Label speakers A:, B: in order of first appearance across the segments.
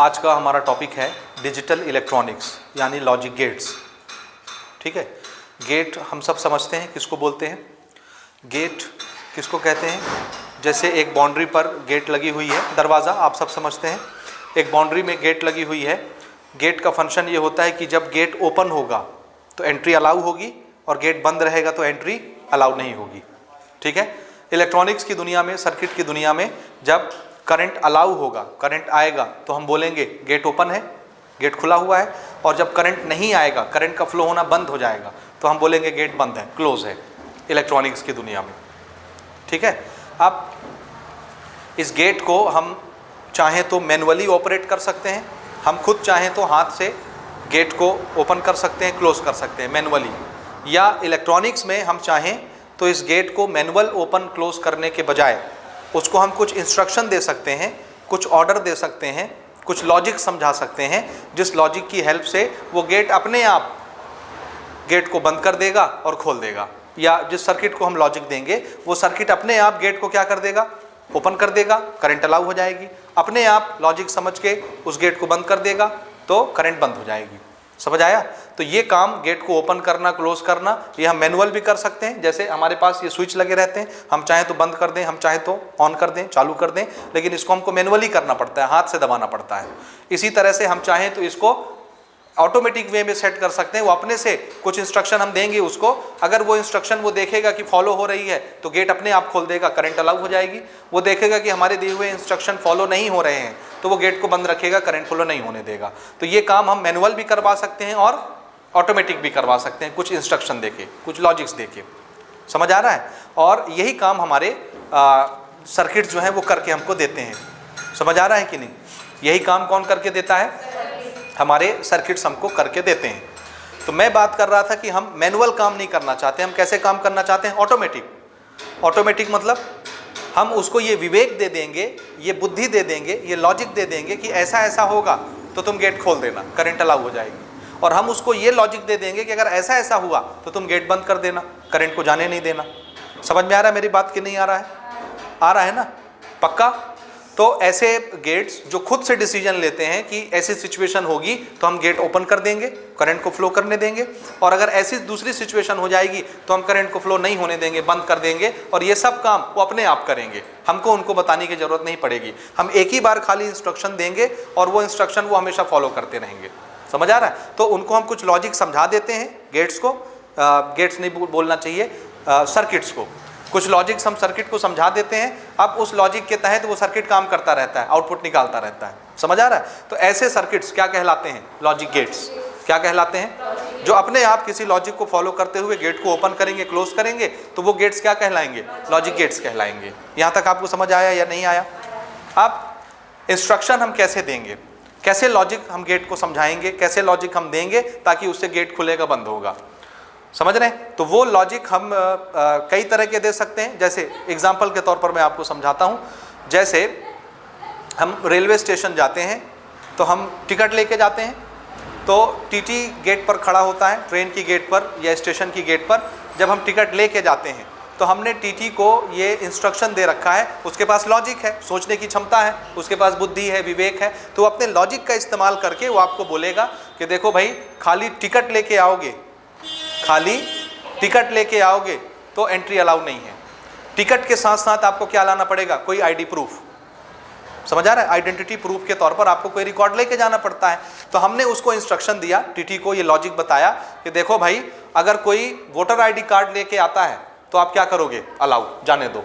A: आज का हमारा टॉपिक है डिजिटल इलेक्ट्रॉनिक्स यानी लॉजिक गेट्स। ठीक है, गेट हम सब समझते हैं किसको बोलते हैं, गेट किसको कहते हैं। जैसे एक बाउंड्री पर गेट लगी हुई है, दरवाज़ा आप सब समझते हैं, एक बाउंड्री में गेट लगी हुई है। गेट का फंक्शन ये होता है कि जब गेट ओपन होगा तो एंट्री अलाउ होगी और गेट बंद रहेगा तो एंट्री अलाउ नहीं होगी। ठीक है, इलेक्ट्रॉनिक्स की दुनिया में, सर्किट की दुनिया में जब करंट अलाउ होगा, करंट आएगा तो हम बोलेंगे गेट ओपन है, गेट खुला हुआ है। और जब करंट नहीं आएगा, करंट का फ्लो होना बंद हो जाएगा तो हम बोलेंगे गेट बंद है, क्लोज है, इलेक्ट्रॉनिक्स की दुनिया में। ठीक है, अब इस गेट को हम चाहें तो मैनुअली ऑपरेट कर सकते हैं, हम खुद चाहें तो हाथ से गेट को ओपन कर सकते हैं, क्लोज कर सकते हैं मैनुअली, या इलेक्ट्रॉनिक्स में हम चाहें तो इस गेट को मैनुअल ओपन क्लोज करने के बजाय उसको हम कुछ इंस्ट्रक्शन दे सकते हैं, कुछ ऑर्डर दे सकते हैं, कुछ लॉजिक समझा सकते हैं, जिस लॉजिक की हेल्प से वो गेट अपने आप गेट को बंद कर देगा और खोल देगा, या जिस सर्किट को हम लॉजिक देंगे वो सर्किट अपने आप गेट को क्या कर देगा, ओपन कर देगा, करंट अलाउ हो जाएगी, अपने आप लॉजिक समझ के उस गेट को बंद कर देगा तो करंट बंद हो जाएगी। समझ आया? तो ये काम गेट को ओपन करना, क्लोज करना, ये हम मैनुअल भी कर सकते हैं। जैसे हमारे पास ये स्विच लगे रहते हैं, हम चाहें तो बंद कर दें, हम चाहें तो ऑन कर दें, चालू कर दें, लेकिन इसको हमको मैनुअली करना पड़ता है, हाथ से दबाना पड़ता है। इसी तरह से हम चाहें तो इसको ऑटोमेटिक वे में सेट कर सकते हैं, वो अपने से कुछ इंस्ट्रक्शन हम देंगे उसको, अगर वो इंस्ट्रक्शन वो देखेगा कि फॉलो हो रही है तो गेट अपने आप खोल देगा, करंट अलाउ हो जाएगी। वो देखेगा कि हमारे दिए हुए इंस्ट्रक्शन फॉलो नहीं हो रहे हैं तो वो गेट को बंद रखेगा, करंट फ्लो नहीं होने देगा। तो ये काम हम मैनुअल भी करवा सकते हैं और ऑटोमेटिक भी करवा सकते हैं, कुछ इंस्ट्रक्शन देके, कुछ लॉजिक्स देके। समझ आ रहा है? और यही काम हमारे सर्किट जो हैं वो करके हमको देते हैं। समझ आ रहा है कि नहीं? यही काम कौन करके देता है? हमारे सर्किट्स हमको करके देते हैं। तो मैं बात कर रहा था कि हम मैनुअल काम नहीं करना चाहते, हम कैसे काम करना चाहते हैं? ऑटोमेटिक। ऑटोमेटिक मतलब हम उसको ये विवेक दे देंगे, ये बुद्धि दे देंगे, ये लॉजिक दे देंगे कि ऐसा ऐसा होगा तो तुम गेट खोल देना, करंट अलाउ हो जाएगी। और हम उसको ये लॉजिक दे देंगे कि अगर ऐसा ऐसा हुआ तो तुम गेट बंद कर देना, करंट को जाने नहीं देना। समझ में आ रहा है मेरी बात कि नहीं आ रहा है? आ रहा है ना? पक्का? तो ऐसे गेट्स जो खुद से डिसीजन लेते हैं कि ऐसी सिचुएशन होगी तो हम गेट ओपन कर देंगे, करंट को फ्लो करने देंगे, और अगर ऐसी दूसरी सिचुएशन हो जाएगी तो हम करंट को फ्लो नहीं होने देंगे, बंद कर देंगे। और ये सब काम वो अपने आप करेंगे, हमको उनको बताने की जरूरत नहीं पड़ेगी। हम एक ही बार खाली इंस्ट्रक्शन देंगे और वो इंस्ट्रक्शन वो हमेशा फॉलो करते रहेंगे। समझ आ रहा है? तो उनको हम कुछ लॉजिक समझा देते हैं, गेट्स को, गेट्स नहीं बोलना चाहिए, सर्किट्स को, कुछ लॉजिक्स हम सर्किट को समझा देते हैं। अब उस लॉजिक के तहत वो सर्किट काम करता रहता है, आउटपुट निकालता रहता है। समझ आ रहा है? तो ऐसे सर्किट्स क्या कहलाते हैं? Logic gates. क्या कहलाते हैं? जो अपने आप किसी लॉजिक को फॉलो करते हुए गेट को ओपन करेंगे, क्लोज करेंगे, तो वो गेट्स क्या कहलाएंगे? लॉजिक गेट्स कहलाएंगे। यहाँ तक आपको समझ आया या नहीं आया? अब इंस्ट्रक्शन हम कैसे देंगे, कैसे लॉजिक हम गेट को समझाएंगे, कैसे लॉजिक हम देंगे ताकि उससे गेट खुलेगा, बंद होगा। समझ रहे हैं? तो वो लॉजिक हम कई तरह के दे सकते हैं। जैसे एग्जाम्पल के तौर पर मैं आपको समझाता हूँ। जैसे हम रेलवे स्टेशन जाते हैं तो हम टिकट लेके जाते हैं, तो टीटी गेट पर खड़ा होता है, ट्रेन की गेट पर या स्टेशन की गेट पर। जब हम टिकट लेके जाते हैं तो हमने टीटी को ये इंस्ट्रक्शन दे रखा है, उसके पास लॉजिक है, सोचने की क्षमता है, उसके पास बुद्धि है, विवेक है, तो अपने लॉजिक का इस्तेमाल करके वो आपको बोलेगा कि देखो भाई, खाली टिकट लेके आओगे, खाली टिकट लेके आओगे तो एंट्री अलाउ नहीं है। टिकट के साथ साथ आपको क्या लाना पड़ेगा? कोई आईडी प्रूफ। समझ आ रहा है? आइडेंटिटी प्रूफ के तौर पर आपको कोई रिकॉर्ड लेके जाना पड़ता है। तो हमने उसको इंस्ट्रक्शन दिया, टीटी को ये लॉजिक बताया कि देखो भाई, अगर कोई वोटर आईडी कार्ड लेके आता है तो आप क्या करोगे? अलाउ, जाने दो।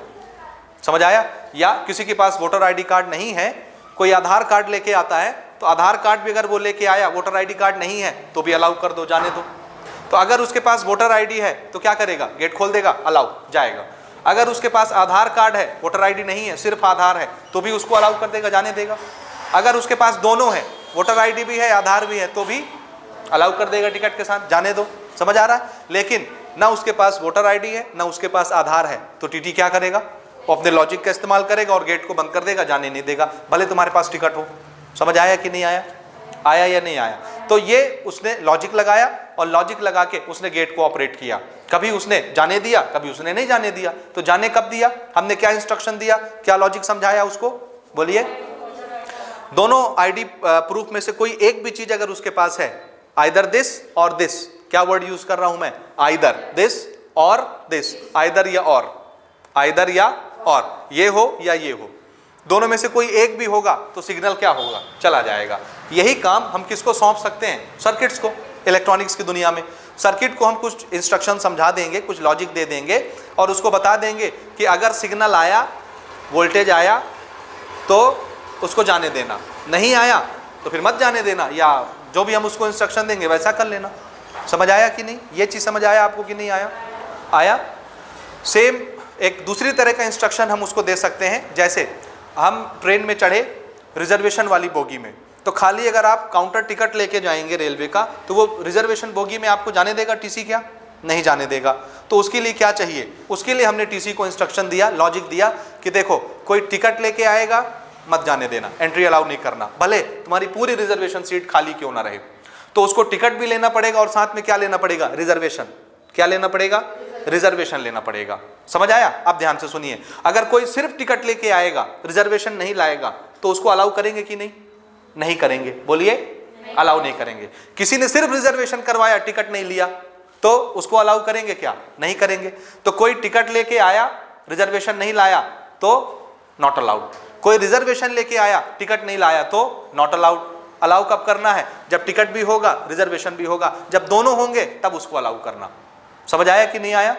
A: समझ आया? या किसी के पास वोटर आईडी कार्ड नहीं है, कोई आधार कार्ड लेके आता है, तो आधार कार्ड भी अगर वो लेके आया, वोटर आईडी कार्ड नहीं है तो भी अलाउ कर दो, जाने दो। तो अगर उसके पास वोटर आईडी है तो क्या करेगा? गेट खोल देगा, अलाउ, जाएगा। अगर उसके पास आधार कार्ड है, वोटर आईडी नहीं है, सिर्फ आधार है, तो भी उसको अलाउ कर देगा, जाने देगा। अगर उसके पास दोनों है, वोटर आईडी भी है, आधार भी है, तो भी अलाउ कर देगा टिकट के साथ, जाने दो। समझ आ रहा है? लेकिन ना उसके पास वोटर आईडी है, ना उसके पास आधार है, तो टीटी क्या करेगा? वो अपने लॉजिक का इस्तेमाल करेगा और गेट को बंद कर देगा, जाने नहीं देगा, भले तुम्हारे पास टिकट हो। समझ आया कि नहीं आया? आया या नहीं आया? तो ये उसने लॉजिक लगाया और लॉजिक लगा के उसने गेट को ऑपरेट किया। कभी उसने जाने दिया, कभी उसने नहीं जाने दिया। तो जाने कब दिया? हमने क्या इंस्ट्रक्शन दिया, क्या लॉजिक समझाया उसको? बोलिए। दोनों आईडी प्रूफ में से कोई एक भी चीज अगर उसके पास है, आइदर दिस और दिस, क्या वर्ड यूज कर रहा हूं मैं, आइदर दिस और दिस, आइदर या और, आइदर या और, ये हो या ये हो, दोनों में से कोई एक भी होगा तो सिग्नल क्या होगा, चला जाएगा। यही काम हम किसको सौंप सकते हैं, सर्किट्स को। इलेक्ट्रॉनिक्स की दुनिया में सर्किट को हम कुछ इंस्ट्रक्शन समझा देंगे, कुछ लॉजिक दे देंगे और उसको बता देंगे कि अगर सिग्नल आया, वोल्टेज आया तो उसको जाने देना, नहीं आया तो फिर मत जाने देना, या जो भी हम उसको इंस्ट्रक्शन देंगे वैसा कर लेना। समझ आया कि नहीं, ये चीज़ समझ आया आपको कि नहीं आया? आया। सेम एक दूसरी तरह का इंस्ट्रक्शन हम उसको दे सकते हैं, जैसे हम ट्रेन में चढ़े रिजर्वेशन वाली बोगी में, तो खाली अगर आप काउंटर टिकट लेके जाएंगे रेलवे का, तो वो रिजर्वेशन बोगी में आपको जाने देगा टीसी? क्या नहीं जाने देगा। तो उसके लिए क्या चाहिए, उसके लिए हमने टीसी को इंस्ट्रक्शन दिया, लॉजिक दिया कि देखो कोई टिकट लेके आएगा मत जाने देना, एंट्री अलाउ नहीं करना, भले तुम्हारी पूरी रिजर्वेशन सीट खाली क्यों ना रहे। तो उसको टिकट भी लेना पड़ेगा और साथ में क्या लेना पड़ेगा, रिजर्वेशन। क्या लेना पड़ेगा, रिजर्वेशन लेना पड़ेगा। समझ आया? अब ध्यान से सुनिए, अगर कोई सिर्फ टिकट लेके आएगा, रिजर्वेशन नहीं लाएगा, तो उसको अलाउ करेंगे कि नहीं? नहीं करेंगे। बोलिए, अलाउ नहीं करेंगे। किसी ने सिर्फ रिजर्वेशन करवाया, टिकट नहीं लिया, तो उसको अलाउ करेंगे क्या? नहीं करेंगे। तो कोई टिकट लेके आया, रिजर्वेशन नहीं लाया, तो नॉट अलाउड। कोई रिजर्वेशन लेके आया, टिकट नहीं लाया, तो नॉट अलाउड। अलाउ कब करना है? जब टिकट भी होगा, रिजर्वेशन भी होगा, जब दोनों होंगे तब उसको अलाउ करना। समझ आया कि नहीं आया?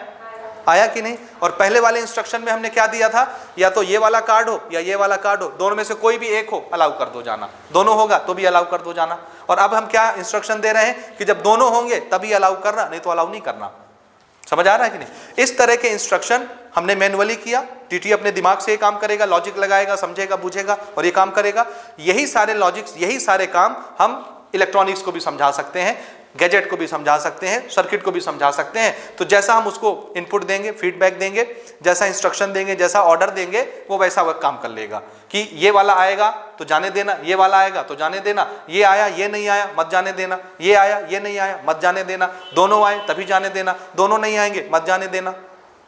A: आया कि नहीं? और पहले वाले इंस्ट्रक्शन में हमने क्या दिया था, या तो ये वाला कार्ड हो या ये वाला कार्ड हो, दोनों में से कोई भी एक हो, अलाउ कर दो जाना, दोनों होगा तो भी अलाउ कर दो जाना। और अब हम क्या इंस्ट्रक्शन दे रहे हैं कि जब दोनों होंगे तभी अलाउ करना, नहीं तो अलाउ नहीं करना। समझ आ रहा है कि नहीं? इस तरह के इंस्ट्रक्शन हमने मैनुअली किया, टीटी अपने दिमाग से ये काम करेगा, लॉजिक लगाएगा, समझेगा, बुझेगा और ये काम करेगा। यही सारे लॉजिक्स, यही सारे काम हम इलेक्ट्रॉनिक्स को भी समझा सकते हैं, गैजेट को भी समझा सकते हैं, सर्किट को भी समझा सकते हैं। तो जैसा हम उसको इनपुट देंगे, फीडबैक देंगे, जैसा इंस्ट्रक्शन देंगे, जैसा ऑर्डर देंगे, वो वैसा वह काम कर लेगा कि ये वाला आएगा तो जाने देना, ये वाला आएगा तो जाने देना, ये आया ये नहीं आया मत जाने देना, ये आया ये नहीं आया मत जाने देना, दोनों आए तभी जाने देना, दोनों नहीं आएंगे मत जाने देना।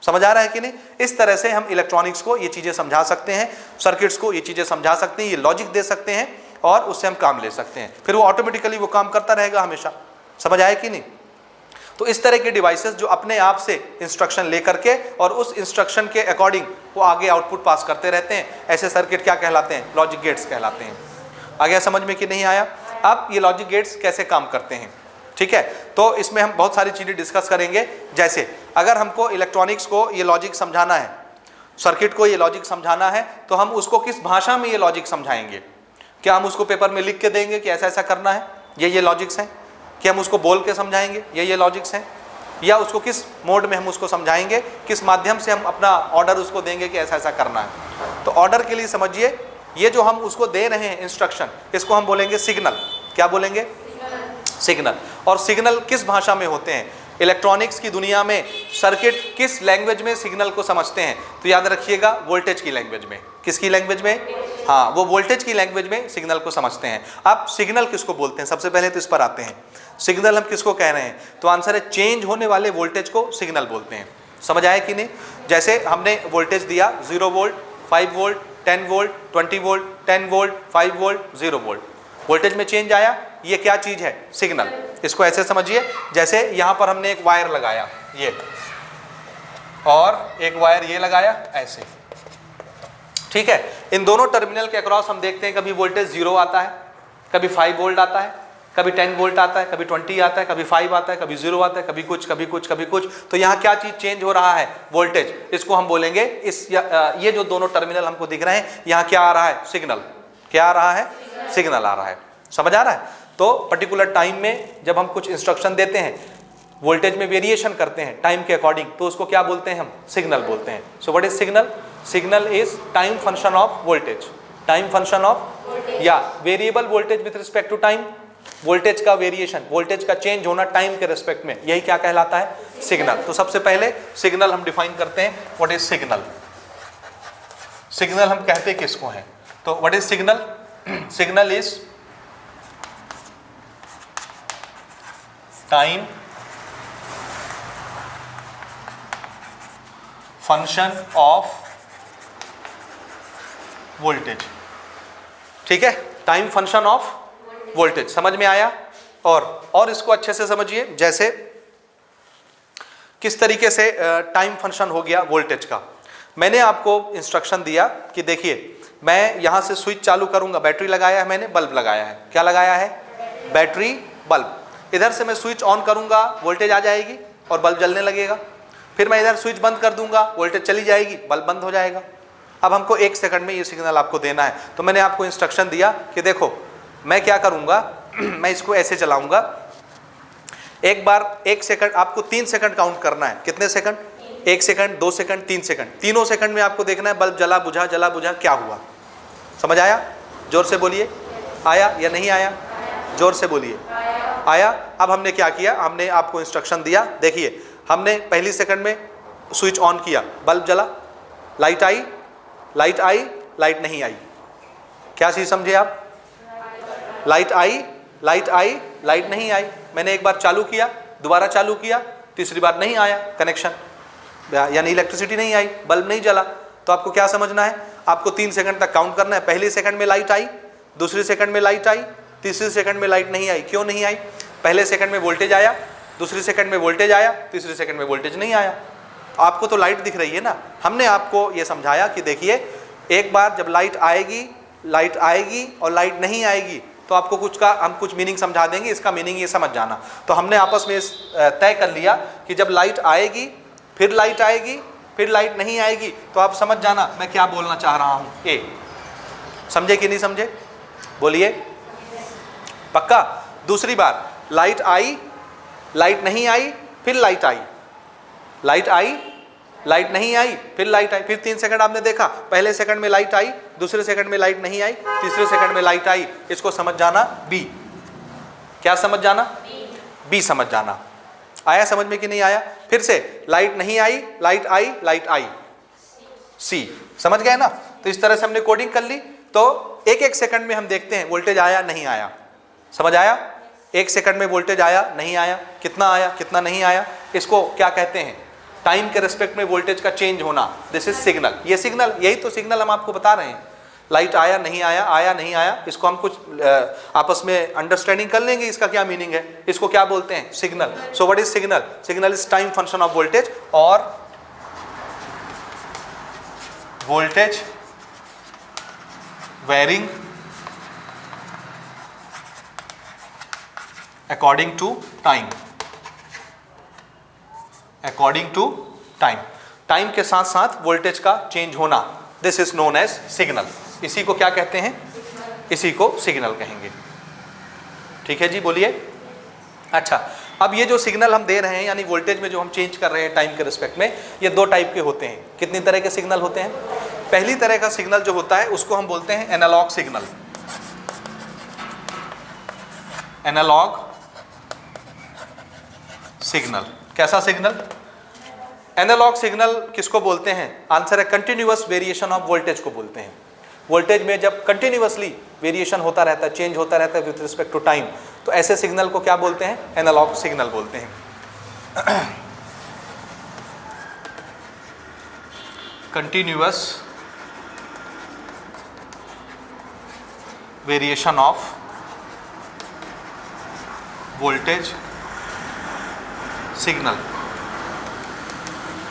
A: समझ आ रहा है कि नहीं? इस तरह से हम इलेक्ट्रॉनिक्स को ये चीज़ें समझा सकते हैं, सर्किट्स को ये चीज़ें समझा सकते हैं, ये लॉजिक दे सकते हैं और उससे हम काम ले सकते हैं। फिर वो ऑटोमेटिकली वो काम करता रहेगा हमेशा। समझ आया कि नहीं? तो इस तरह के डिवाइसेस जो अपने आप से इंस्ट्रक्शन लेकर के और उस इंस्ट्रक्शन के अकॉर्डिंग वो आगे आउटपुट पास करते रहते हैं, ऐसे सर्किट क्या कहलाते हैं? लॉजिक गेट्स कहलाते हैं। आ गया समझ में कि नहीं आया? अब ये लॉजिक गेट्स कैसे काम करते हैं, ठीक है? तो इसमें हम बहुत सारी चीज़ें डिस्कस करेंगे। जैसे अगर हमको इलेक्ट्रॉनिक्स को ये लॉजिक समझाना है, सर्किट को ये लॉजिक समझाना है, तो हम उसको किस भाषा में ये लॉजिक समझाएंगे? क्या हम उसको पेपर में लिख के देंगे कि ऐसा ऐसा करना है, ये लॉजिक्स हैं? कि हम उसको बोल के समझाएंगे ये लॉजिक्स हैं? या उसको किस मोड में हम उसको समझाएंगे, किस माध्यम से हम अपना ऑर्डर उसको देंगे कि ऐसा ऐसा करना है? तो ऑर्डर के लिए समझिए, ये जो हम उसको दे रहे हैं इंस्ट्रक्शन, इसको हम बोलेंगे सिग्नल। क्या बोलेंगे? सिग्नल। और सिग्नल किस भाषा में होते हैं? इलेक्ट्रॉनिक्स की दुनिया में सर्किट किस लैंग्वेज में सिग्नल को समझते हैं? तो याद रखिएगा, वोल्टेज की लैंग्वेज में। किसकी लैंग्वेज में? हाँ, वो वोल्टेज की लैंग्वेज में सिग्नल को समझते हैं। अब सिग्नल किसको बोलते हैं? सबसे पहले तो इस पर आते हैं। सिग्नल हम किसको कह रहे हैं? तो आंसर है चेंज होने वाले वोल्टेज को सिग्नल बोलते हैं। समझ आया कि नहीं? जैसे हमने वोल्टेज दिया 0 volt, 5 volt, 10 volt, 20 volt, 10 volt, 5 volt, 0 volt, voltage में चेंज आया। ये क्या चीज़ है? सिग्नल। इसको ऐसे समझिए, जैसे यहाँ पर हमने एक वायर लगाया ये, और एक वायर ये लगाया ऐसे, ठीक है? इन दोनों टर्मिनल के अक्रॉस हम देखते हैं कभी वोल्टेज 0 आता है, कभी 5 वोल्ट आता है, कभी 10 वोल्ट आता है, कभी 20 आता है, कभी 5 आता है, कभी 0 आता है, कभी कुछ कभी कुछ कभी कुछ। तो यहाँ क्या चीज़ चेंज हो रहा है? वोल्टेज। इसको हम बोलेंगे ये जो दोनों टर्मिनल हमको दिख रहे हैं, यहाँ क्या आ रहा है? सिग्नल। क्या आ रहा है? सिग्नल आ रहा है। समझ आ रहा है? तो पर्टिकुलर टाइम में जब हम कुछ इंस्ट्रक्शन देते हैं, वोल्टेज में वेरिएशन करते हैं टाइम के अकॉर्डिंग, तो उसको क्या बोलते हैं? हम सिग्नल बोलते हैं। So what is signal? Signal is time function of voltage. Time function of या variable voltage with respect to time. Voltage का वेरिएशन, वोल्टेज का चेंज होना टाइम के रिस्पेक्ट में, यही क्या कहलाता है? सिग्नल। तो सबसे पहले सिग्नल हम डिफाइन करते हैं। What is signal? सिग्नल हम कहते किसको हैं? तो what is signal? Signal is time function of voltage. ठीक है? Time function of voltage. समझ में आया? और इसको अच्छे से समझिए, जैसे किस तरीके से टाइम फंक्शन हो गया वोल्टेज का। मैंने आपको इंस्ट्रक्शन दिया कि देखिए मैं यहां से स्विच चालू करूंगा, बैटरी लगाया है मैंने, बल्ब लगाया है, क्या लगाया है? Battery bulb. इधर से मैं स्विच ऑन करूंगा, वोल्टेज आ जाएगी और बल्ब जलने लगेगा। फिर मैं इधर स्विच बंद कर दूंगा, वोल्टेज चली जाएगी, बल्ब बंद हो जाएगा। अब हमको 1 सेकंड में ये सिग्नल आपको देना है, तो मैंने आपको इंस्ट्रक्शन दिया कि देखो मैं क्या करूंगा, मैं इसको ऐसे चलाऊंगा। एक बार 1 सेकंड, आपको 3 सेकंड काउंट करना है। कितने सेकंड? 1 second, 2 second, 3 second. तीनों सेकंड में आपको देखना है बल्ब जला बुझा क्या हुआ। समझ आया? जोर से बोलिए, आया या नहीं आया? जोर से बोलिए, आया। अब हमने क्या किया, हमने आपको इंस्ट्रक्शन दिया। देखिए हमने पहली सेकंड में स्विच ऑन किया, बल्ब जला, लाइट आई, लाइट आई, लाइट नहीं आई। क्या चीज समझे आप? लाइट आई, लाइट आई, लाइट नहीं आई। मैंने एक बार चालू किया, दोबारा चालू किया, तीसरी बार नहीं आया कनेक्शन, यानी इलेक्ट्रिसिटी नहीं आई, बल्ब नहीं जला। तो आपको क्या समझना है, आपको 3 सेकंड तक काउंट करना है। पहली सेकंड में लाइट आई, दूसरी सेकंड में लाइट आई, तीसरी सेकंड में लाइट नहीं आई। क्यों नहीं आई? पहले सेकंड में वोल्टेज आया, दूसरी सेकंड में वोल्टेज आया, तीसरी सेकंड में वोल्टेज नहीं आया। आपको तो लाइट दिख रही है ना। हमने आपको ये समझाया कि देखिए एक बार जब लाइट आएगी और लाइट नहीं आएगी तो आपको हम कुछ मीनिंग समझा देंगे, इसका मीनिंग ये समझ जाना। तो हमने आपस में तय कर लिया कि जब लाइट आएगी, फिर लाइट आएगी, फिर लाइट नहीं आएगी, तो आप समझ जाना मैं क्या बोलना चाह रहा हूँ। ए, समझे कि नहीं समझे? बोलिए, पक्का? दूसरी बार लाइट आई, लाइट नहीं आई, फिर लाइट आई, लाइट आई, लाइट नहीं आई, फिर लाइट आई। फिर 3 सेकंड आपने देखा, पहले सेकंड में लाइट आई, दूसरे सेकंड में लाइट नहीं आई, तीसरे सेकंड में लाइट आई। इसको समझ जाना बी। क्या समझ जाना? बी समझ जाना। आया समझ में कि नहीं आया? फिर से लाइट नहीं आई, लाइट आई, लाइट आई, सी। समझ गए ना? तो इस तरह से हमने कोडिंग कर ली। तो 1-1 सेकंड में हम देखते हैं वोल्टेज आया नहीं आया। समझ आया? 1 सेकंड में वोल्टेज आया नहीं आया, कितना आया कितना नहीं आया, इसको क्या कहते हैं? टाइम के रिस्पेक्ट में वोल्टेज का चेंज होना। This is signal. ये सिग्नल, यही तो सिग्नल हम आपको बता रहे हैं। लाइट आया नहीं आया, इसको हम कुछ आपस में अंडरस्टैंडिंग कर लेंगे, इसका क्या मीनिंग है, इसको क्या बोलते हैं? Signal. So what is signal? Signal is time function of voltage, और voltage varying according to time. According to time, time के साथ साथ वोल्टेज का चेंज होना, this is known as signal. इसी को क्या कहते हैं? इसी को सिग्नल कहेंगे। ठीक है जी, बोलिए। अच्छा, अब ये जो सिग्नल हम दे रहे हैं, यानी वोल्टेज में जो हम चेंज कर रहे हैं टाइम के रिस्पेक्ट में, ये 2 टाइप के होते हैं। कितनी तरह के सिग्नल होते हैं? पहली तरह का सिग्नल जो होता है उसको हम बोलते हैं एनालॉग सिग्नल। Analogue signal. कैसा सिग्नल? एनालॉग सिग्नल किसको बोलते हैं? आंसर है कंटिन्यूअस वेरिएशन ऑफ वोल्टेज को बोलते हैं। वोल्टेज में जब कंटिन्यूअसली वेरिएशन होता रहता है, चेंज होता रहता है विथ रिस्पेक्ट टू टाइम, तो ऐसे सिग्नल को क्या बोलते हैं? एनालॉग सिग्नल बोलते हैं। Continuous variation of voltage signal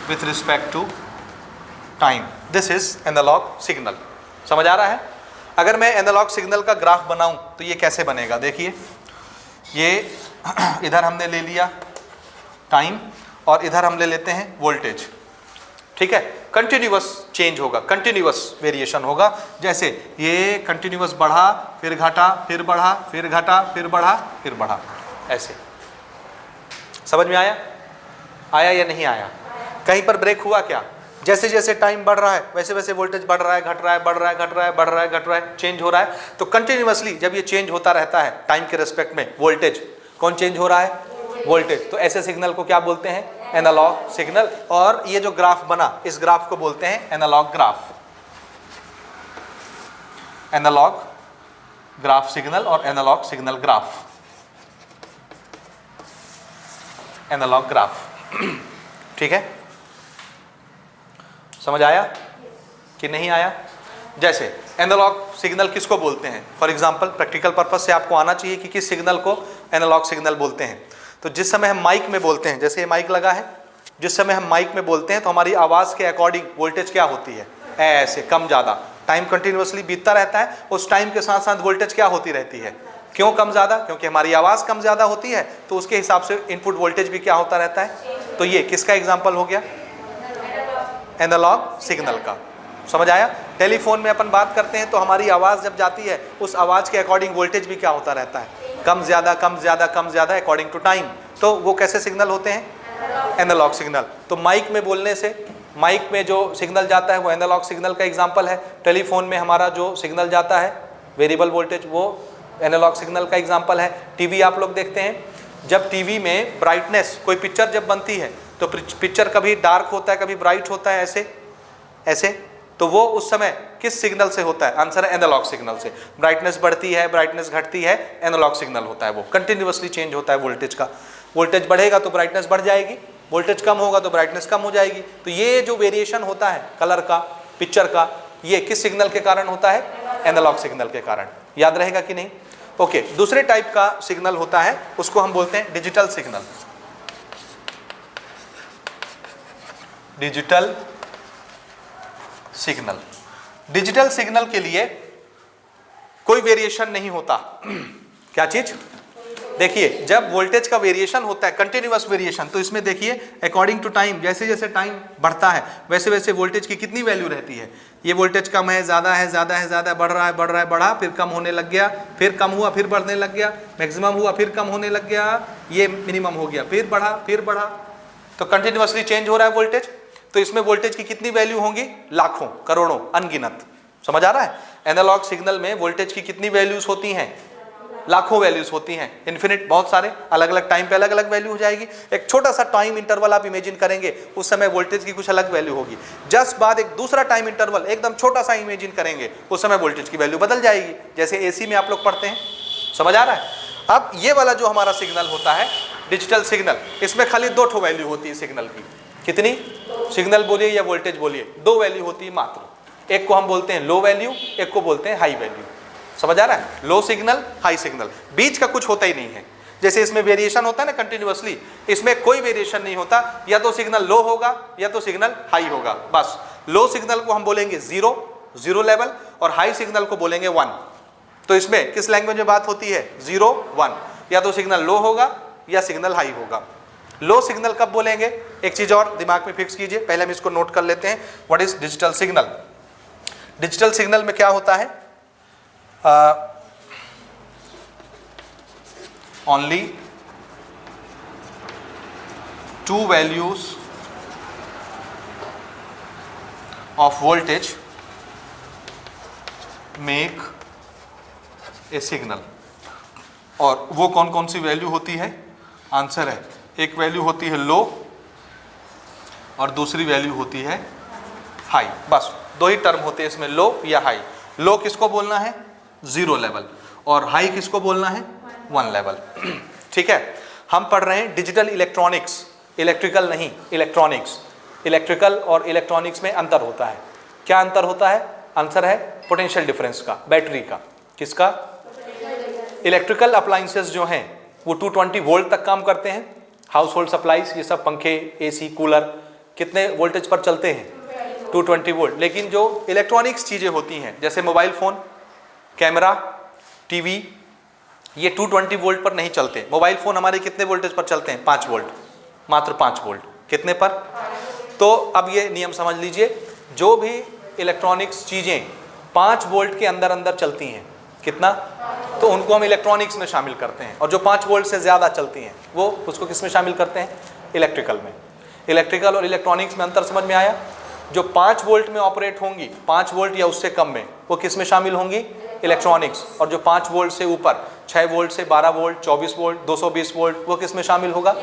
A: with respect to time, this is analog signal। समझ आ रहा है? अगर मैं एनालॉग सिग्नल का ग्राफ बनाऊं तो ये कैसे बनेगा? देखिए, ये इधर हमने ले लिया टाइम और इधर हम ले लेते हैं वोल्टेज। ठीक है, कंटिन्यूअस चेंज होगा, कंटिन्यूअस वेरिएशन होगा। जैसे ये कंटिन्यूअस बढ़ा, फिर घटा, फिर बढ़ा, फिर घटा, फिर बढ़ा, फिर बढ़ा, ऐसे। समझ में आया? आया या नहीं आया? कहीं पर ब्रेक हुआ क्या? जैसे जैसे टाइम बढ़ रहा है वैसे वैसे वोल्टेज बढ़ रहा है, घट रहा है, बढ़ रहा है, घट रहा है, बढ़ रहा है, घट रहा है, चेंज हो रहा है। तो कंटिन्यूअसली जब ये चेंज होता रहता है टाइम के रिस्पेक्ट में, वोल्टेज कौन चेंज हो रहा है? वोल्टेज। तो ऐसे सिग्नल को क्या बोलते हैं? Analogue signal. और ये जो ग्राफ बना, इस ग्राफ को बोलते हैं analog graph. Analog graph signal और analog signal graph. Analog graph. ठीक है, समझ आया कि नहीं आया? जैसे एनालॉग सिग्नल किसको बोलते हैं? फॉर एग्जांपल प्रैक्टिकल पर्पस से आपको आना चाहिए कि किस सिग्नल को एनालॉग सिग्नल बोलते हैं। तो जिस समय हम माइक में बोलते हैं, जैसे ये माइक लगा है, जिस समय हम माइक में बोलते हैं तो हमारी आवाज़ के अकॉर्डिंग वोल्टेज क्या होती है? ऐसे कम ज़्यादा, टाइम कंटिन्यूअसली बीतता रहता है, उस टाइम के साथ साथ वोल्टेज क्या होती रहती है? क्यों कम ज़्यादा? क्योंकि हमारी आवाज़ कम ज़्यादा होती है, तो उसके हिसाब से इनपुट वोल्टेज भी क्या होता रहता है। तो ये किसका एग्जाम्पल हो गया? एनालॉग सिग्नल का। समझ आया? टेलीफोन में अपन बात करते हैं तो हमारी आवाज़ जब जाती है उस आवाज़ के अकॉर्डिंग वोल्टेज भी क्या होता रहता है? कम ज़्यादा कम ज़्यादा कम ज़्यादा अकॉर्डिंग टू टाइम। तो वो कैसे सिग्नल होते हैं? Analogue signal. तो माइक में बोलने से माइक में जो सिग्नल जाता है वो एनालॉग सिग्नल का एग्जाम्पल है। टेलीफोन में हमारा जो सिग्नल जाता है वेरिएबल वोल्टेज, वो एनालॉग सिग्नल का एग्जाम्पल है। टीवी आप लोग देखते हैं, जब टीवी में ब्राइटनेस, कोई पिक्चर जब बनती है तो पिक्चर कभी डार्क होता है कभी ब्राइट होता है, ऐसे ऐसे, तो वो उस समय किस सिग्नल से होता है? आंसर है एनालॉग सिग्नल से। ब्राइटनेस बढ़ती है ब्राइटनेस घटती है, एनालॉग सिग्नल होता है, वो कंटिन्यूअसली चेंज होता है वोल्टेज का। वोल्टेज बढ़ेगा तो ब्राइटनेस बढ़ जाएगी, वोल्टेज कम होगा तो ब्राइटनेस कम हो जाएगी। तो ये जो वेरिएशन होता है कलर का, पिक्चर का, ये किस सिग्नल के कारण होता है? एनालॉग सिग्नल के कारण। याद रहेगा कि नहीं? ओके, दूसरे टाइप का सिग्नल होता है, उसको हम बोलते हैं digital signal. Digital signal, digital signal के लिए कोई वेरिएशन नहीं होता। क्या चीज? देखिए, जब वोल्टेज का वेरिएशन होता है, कंटिन्यूअस वेरिएशन, तो इसमें देखिए अकॉर्डिंग टू टाइम, जैसे जैसे टाइम बढ़ता है वैसे वैसे वोल्टेज की कितनी वैल्यू रहती है? ये वोल्टेज कम है, ज़्यादा है, ज़्यादा है, ज़्यादा, बढ़ रहा है, बढ़ रहा है, बढ़ा, फिर कम होने लग गया, फिर कम हुआ, फिर बढ़ने लग गया, मैक्सिमम हुआ, फिर कम होने लग गया, ये मिनिमम हो गया, फिर बढ़ा, फिर बढ़ा। तो कंटिन्यूअसली चेंज हो रहा है वोल्टेज। तो इसमें वोल्टेज की कितनी वैल्यू होंगी? लाखों, करोड़ों, अनगिनत। समझ आ रहा है? एनालॉग सिग्नल में वोल्टेज की कितनी वैल्यूज होती हैं? लाखों वैल्यूज होती हैं, इन्फिनिट, बहुत सारे, अलग अलग टाइम पे अलग अलग वैल्यू हो जाएगी। एक छोटा सा टाइम इंटरवल आप इमेजिन करेंगे, उस समय वोल्टेज की कुछ अलग वैल्यू होगी। जस्ट बाद एक दूसरा टाइम इंटरवल एकदम छोटा सा इमेजिन करेंगे, उस समय वोल्टेज की वैल्यू बदल जाएगी, जैसे एसी में आप लोग पढ़ते हैं। समझ आ रहा है? अब ये वाला जो हमारा सिग्नल होता है डिजिटल सिग्नल, इसमें खाली दो ठो वैल्यू होती है सिग्नल की। कितनी? सिग्नल बोलिए या वोल्टेज बोलिए, दो वैल्यू होती है मात्र। एक को हम बोलते हैं लो वैल्यू, एक को बोलते हैं हाई वैल्यू। समझ आ रहा है? लो सिग्नल, हाई सिग्नल, बीच का कुछ होता ही नहीं है। जैसे इसमें वेरिएशन होता है ना कंटिन्यूअसली, इसमें कोई वेरिएशन नहीं होता, या तो सिग्नल लो होगा या तो सिग्नल हाई होगा, बस। लो सिग्नल को हम बोलेंगे जीरो लेवल, और हाई सिग्नल को बोलेंगे 1। तो इसमें किस लैंग्वेज में बात होती है? 0 1, या तो सिग्नल लो होगा या सिग्नल हाई होगा। लो सिग्नल कब बोलेंगे? एक चीज और दिमाग में फिक्स कीजिए, पहले हम इसको नोट कर लेते हैं। What is digital signal? Digital signal में क्या होता है? Only 2 values of voltage make a signal. और वो कौन कौन सी वैल्यू होती है? आंसर है, एक वैल्यू होती है लो और दूसरी वैल्यू होती है हाई। बस दो ही टर्म होते हैं इसमें, लो या हाई। लो किसको बोलना है? 0 लेवल, और हाई किसको बोलना है? 1 लेवल। ठीक है, हम पढ़ रहे हैं डिजिटल इलेक्ट्रॉनिक्स, इलेक्ट्रिकल नहीं, इलेक्ट्रॉनिक्स। इलेक्ट्रिकल और इलेक्ट्रॉनिक्स में अंतर होता है। क्या अंतर होता है? आंसर है पोटेंशियल डिफरेंस का, बैटरी का। किसका? इलेक्ट्रिकल अप्लायंसेस जो हैं वो 220 वोल्ट तक काम करते हैं। हाउस होल्ड सप्लाईज, ये सब पंखे, एसी, कूलर, कितने वोल्टेज पर चलते हैं? 220 वोल्ट। लेकिन जो इलेक्ट्रॉनिक्स चीज़ें होती हैं जैसे मोबाइल फ़ोन, कैमरा, टीवी, ये 220 वोल्ट पर नहीं चलते। मोबाइल फ़ोन हमारे कितने वोल्टेज पर चलते हैं? 5 वोल्ट, मात्र 5 वोल्ट। कितने पर? तो अब ये नियम समझ लीजिए, जो भी इलेक्ट्रॉनिक्स चीज़ें 5 वोल्ट के अंदर अंदर चलती हैं, कितना, तो उनको हम इलेक्ट्रॉनिक्स में शामिल करते हैं। और जो 5 वोल्ट से ज़्यादा चलती हैं वो उसको किस में शामिल करते हैं? इलेक्ट्रिकल में। इलेक्ट्रिकल और इलेक्ट्रॉनिक्स में अंतर समझ में आया? जो 5 वोल्ट में ऑपरेट होंगी, 5 वोल्ट या उससे कम में, वो किस में शामिल होंगी? इलेक्ट्रॉनिक्स। और जो 5 वोल्ट से ऊपर, 6 वोल्ट से 12 वोल्ट, 24 वोल्ट, 220 वोल्ट, वो किस में शामिल होगा?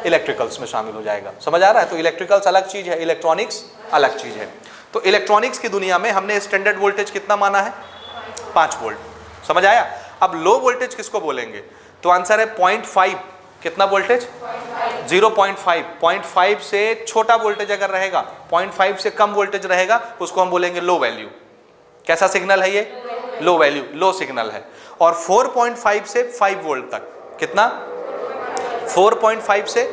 A: इलेक्ट्रिकल्स में शामिल हो जाएगा। समझ आ रहा है? तो इलेक्ट्रिकल्स अलग चीज़ है, इलेक्ट्रॉनिक्स अलग चीज़ है। तो इलेक्ट्रॉनिक्स की दुनिया में हमने स्टैंडर्ड वोल्टेज कितना माना है? 5 वोल्ट। समझ आया? अब लो वोल्टेज किसको बोलेंगे? तो आंसर है 0.5। कितना वोल्टेज? 0.5। 0.5 से छोटा वोल्टेज अगर रहेगा, 0.5 से कम वोल्टेज रहेगा, उसको हम बोलेंगे लो वैल्यू। कैसा सिग्नल है ये? लो वैल्यू, लो सिग्नल है। और 4.5 से 5 वोल्ट तक, कितना? 4.5 से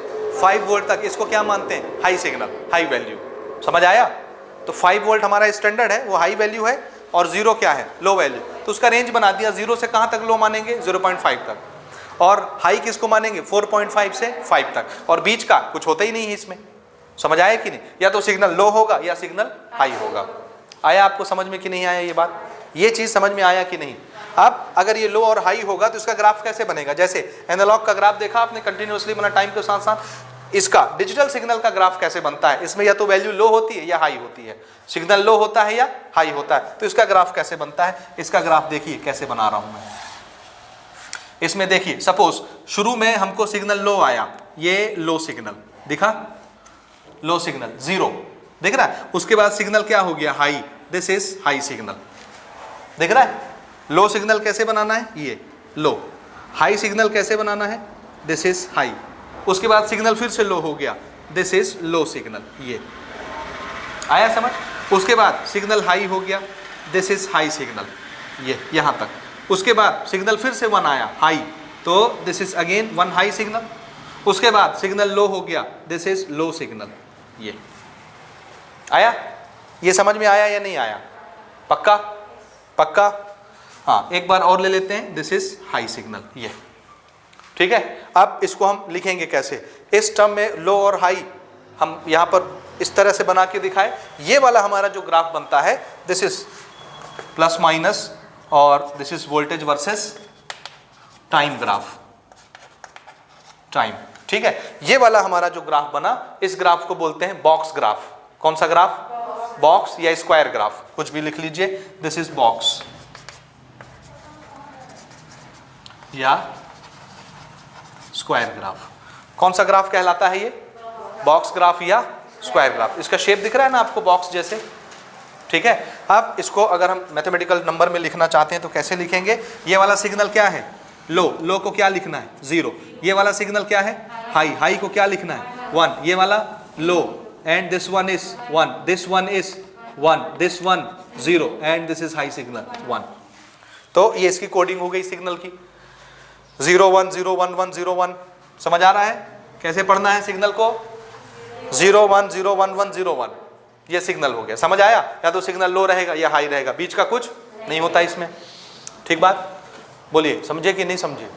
A: 5 वोल्ट तक इसको क्या मानते हैं? High signal, high value. समझ आया? तो 5 वोल्ट हमारा स्टैंडर्ड है, वो हाई वैल्यू है, और 0 क्या है? Low value. तो उसका रेंज बना दिया, 0 से कहाँ तक लो मानेंगे? 0.5 तक। और हाई किसको मानेंगे? 4.5 से 5 तक, और बीच का कुछ होता ही नहीं है इसमें। समझ आया कि नहीं? या तो सिग्नल लो होगा या सिग्नल हाई होगा। आया आपको समझ में कि नहीं आया ये बात? ये चीज़ समझ में आया कि नहीं? अब अगर ये लो और हाई होगा तो इसका ग्राफ कैसे बनेगा? जैसे एनालॉग का ग्राफ देखा आपने, कंटिन्यूअसली बना टाइम के साथ साथ। इसका डिजिटल सिग्नल का ग्राफ कैसे बनता है? इसमें या तो वैल्यू लो होती है या हाई होती है, सिग्नल लो होता है या हाई होता है। तो इसका ग्राफ कैसे बनता है? इसका ग्राफ देखिए कैसे बना रहा हूं मैं। इसमें देखिए, सपोज शुरू में हमको सिग्नल लो आया, ये लो सिग्नल दिखा, लो सिग्नल 0 दिख रहा है। उसके बाद सिग्नल क्या हो गया? High, this is high signal, दिख रहा है? लो सिग्नल कैसे बनाना है? ये लो। हाई सिग्नल कैसे बनाना है? This is high. उसके बाद सिग्नल फिर से लो हो गया, दिस इज लो सिग्नल। ये आया समझ? उसके बाद सिग्नल हाई हो गया, दिस इज हाई सिग्नल, ये यहां तक। उसके बाद सिग्नल फिर से 1 आया, हाई, तो this is again 1 high signal. उसके बाद सिग्नल लो हो गया, दिस इज लो सिग्नल। ये आया? ये समझ में आया या नहीं आया? पक्का? पक्का? हाँ, एक बार और ले लेते हैं, दिस इज हाई सिग्नल। ये ठीक है। अब इसको हम लिखेंगे कैसे? इस टर्म में लो और हाई हम यहाँ पर इस तरह से बना के दिखाए। ये वाला हमारा जो ग्राफ बनता है, दिस इज प्लस माइनस, और this is voltage versus time graph, time. ठीक है, ये वाला हमारा जो ग्राफ बना, इस ग्राफ को बोलते हैं बॉक्स ग्राफ। कौन सा ग्राफ? बॉक्स या स्क्वायर ग्राफ, कुछ भी लिख लीजिए। दिस इज बॉक्स या स्क्वायर ग्राफ। कौन सा ग्राफ कहलाता है ये? बॉक्स ग्राफ या स्क्वायर ग्राफ। इसका शेप दिख रहा है ना आपको, बॉक्स जैसे। ठीक है। अब इसको अगर हम मैथमेटिकल नंबर में लिखना चाहते हैं तो कैसे लिखेंगे? ये वाला सिग्नल क्या है? लो। लो को क्या लिखना है? 0। ये वाला सिग्नल क्या है? हाई। हाई को क्या लिखना है? 1। ये वाला low, and this one is 1, this one is 1, this one 0, and this is high signal 1। तो ये इसकी कोडिंग हो गई सिग्नल की, 0 1 0 1 1 0 1। समझ आ रहा है कैसे पढ़ना है सिग्नल को? 0 1 0 1 1 0 1, ये सिग्नल हो गया। समझ आया? या तो सिग्नल लो रहेगा या हाई रहेगा, बीच का कुछ नहीं होता इसमें। ठीक बात? बोलिए, समझे कि नहीं समझे?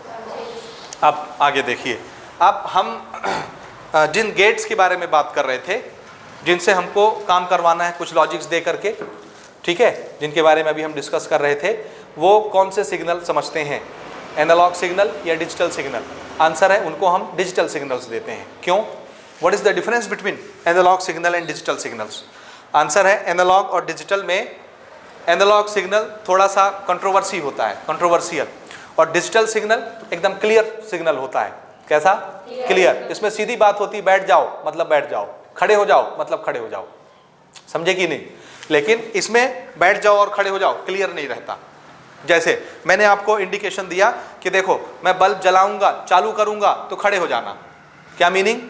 A: अब आगे देखिए। अब हम जिन गेट्स के बारे में बात कर रहे थे, जिनसे हमको काम करवाना है कुछ लॉजिक्स दे करके, ठीक है, जिनके बारे में अभी हम डिस्कस कर रहे थे, वो कौन से सिग्नल समझते हैं? एनालॉग सिग्नल या डिजिटल सिग्नल? आंसर है उनको हम डिजिटल सिग्नल्स देते हैं। क्यों? What is the difference between analogue signal and digital signals? Answer है एनालॉग और डिजिटल में एनालॉग सिग्नल थोड़ा सा कंट्रोवर्सी होता है, कंट्रोवर्शियल, और डिजिटल सिग्नल एकदम क्लियर सिग्नल होता है। कैसा? क्लियर। इसमें सीधी बात होती है, बैठ जाओ मतलब बैठ जाओ, खड़े हो जाओ मतलब खड़े हो जाओ। समझे कि नहीं? लेकिन इसमें बैठ जाओ और खड़े हो जाओ क्लियर नहीं रहता। जैसे मैंने आपको इंडिकेशन दिया कि देखो मैं बल्ब जलाऊंगा, चालू करूंगा तो खड़े हो जाना। क्या मीनिंग?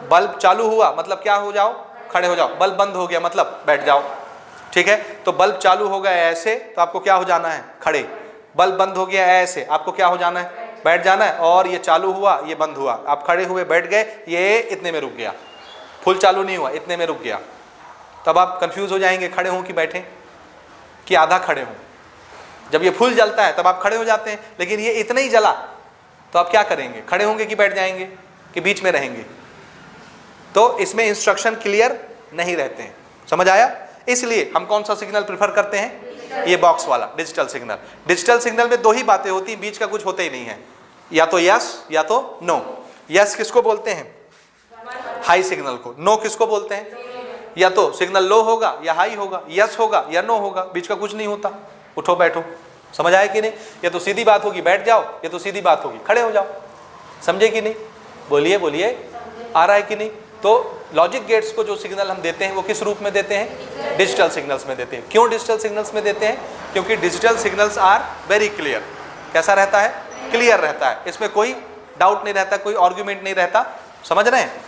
A: बल्ब चालू हुआ मतलब क्या हो जाओ? खड़े हो जाओ। बल्ब बंद हो गया मतलब बैठ जाओ। ठीक है, तो बल्ब चालू हो गया ऐसे तो आपको क्या हो जाना है? खड़े। बल्ब बंद हो गया ऐसे, आपको क्या हो जाना है? बैठ जाना है। और ये चालू हुआ, ये बंद हुआ, आप खड़े हुए बैठ गए, ये इतने में रुक गया, फुल चालू नहीं हुआ, इतने में रुक गया। तब आप कंफ्यूज हो जाएंगे, खड़े हों कि बैठें कि आधा खड़े हों। जब ये फुल जलता है तब आप खड़े हो जाते हैं, लेकिन ये इतना ही जला तो आप क्या करेंगे? खड़े होंगे कि बैठ जाएंगे कि बीच में रहेंगे? तो इसमें इंस्ट्रक्शन क्लियर नहीं रहते हैं। समझ आया? इसलिए हम कौन सा सिग्नल प्रेफर करते हैं? ये बॉक्स वाला डिजिटल सिग्नल। डिजिटल सिग्नल में दो ही बातें होती हैं, बीच का कुछ होता ही नहीं है, या तो यस या तो नो। यस किसको बोलते हैं? हाई सिग्नल को। नो किसको बोलते हैं? या तो सिग्नल लो होगा या हाई होगा, यस होगा या नो होगा, बीच का कुछ नहीं होता। उठो बैठो। समझ आया कि नहीं? या तो सीधी बात होगी बैठ जाओ, या तो सीधी बात होगी खड़े हो जाओ। समझे कि नहीं? बोलिए बोलिए, आ रहा है कि नहीं? तो लॉजिक गेट्स को जो सिग्नल हम देते हैं वो किस रूप में देते हैं? डिजिटल सिग्नल्स में देते हैं। क्यों डिजिटल सिग्नल्स में देते हैं? क्योंकि digital signals are very clear. कैसा रहता है? क्लियर रहता है, इसमें कोई डाउट नहीं रहता, कोई आर्ग्यूमेंट नहीं रहता। समझ रहे हैं?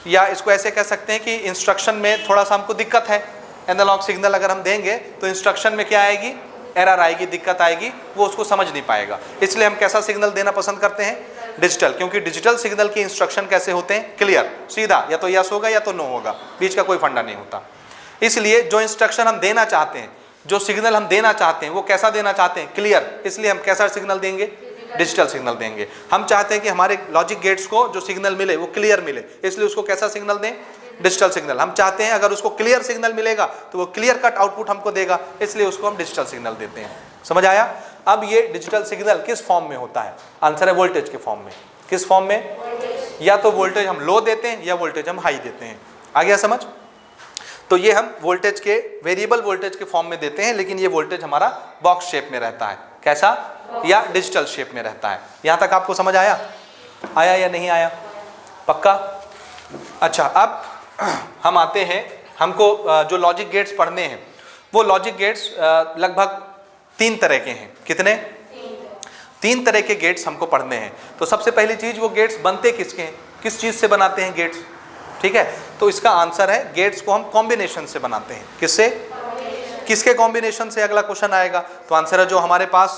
A: या इसको ऐसे कह सकते हैं कि इंस्ट्रक्शन में थोड़ा सा हमको दिक्कत है, एनालॉग सिग्नल अगर हम देंगे तो इंस्ट्रक्शन में क्या आएगी, एरर आएगी, दिक्कत आएगी, वो उसको समझ नहीं पाएगा। इसलिए हम कैसा सिग्नल देना पसंद करते हैं, डिजिटल, क्योंकि डिजिटल सिग्नल के इंस्ट्रक्शन कैसे होते हैं, क्लियर, सीधा, या तो यस होगा या तो नो होगा, बीच का कोई फंडा नहीं होता। इसलिए जो इंस्ट्रक्शन हम देना चाहते हैं, जो सिग्नल हम देना चाहते हैं, वो कैसा देना चाहते हैं, क्लियर, इसलिए हम कैसा सिग्नल देंगे, डिजिटल सिग्नल देंगे। हम चाहते हैं कि हमारे लॉजिक गेट्स को जो सिग्नल मिले वो क्लियर मिले, इसलिए उसको कैसा सिग्नल दें, डिजिटल सिग्नल। हम चाहते हैं अगर उसको क्लियर सिग्नल मिलेगा तो वो क्लियर कट आउटपुट हमको देगा, इसलिए उसको हम डिजिटल सिग्नल देते हैं। समझ आया? अब ये डिजिटल सिग्नल किस फॉर्म में होता है, आंसर है वोल्टेज के फॉर्म में। किस फॉर्म में, या तो वोल्टेज हम लो देते हैं या वोल्टेज हम हाई देते हैं। आ गया समझ? तो ये हम वोल्टेज के, वेरिएबल वोल्टेज के फॉर्म में देते हैं, लेकिन ये वोल्टेज हमारा बॉक्स शेप में रहता है, कैसा, या डिजिटल शेप में रहता है। यहां तक आपको समझ आया? आया या नहीं आया? पक्का? अच्छा, अब हम आते हैं, हमको जो लॉजिक गेट्स पढ़ने हैं, वो लॉजिक गेट्स लगभग 3 तरह के हैं। कितने? 3 तरह के गेट्स हमको पढ़ने हैं। तो सबसे पहली चीज, वो गेट्स बनते किसके हैं, किस चीज से बनाते हैं गेट्स, ठीक है? तो इसका आंसर है गेट्स को हम कॉम्बिनेशन से बनाते हैं। किससे, किसके कॉम्बिनेशन से, अगला क्वेश्चन आएगा। तो आंसर है जो हमारे पास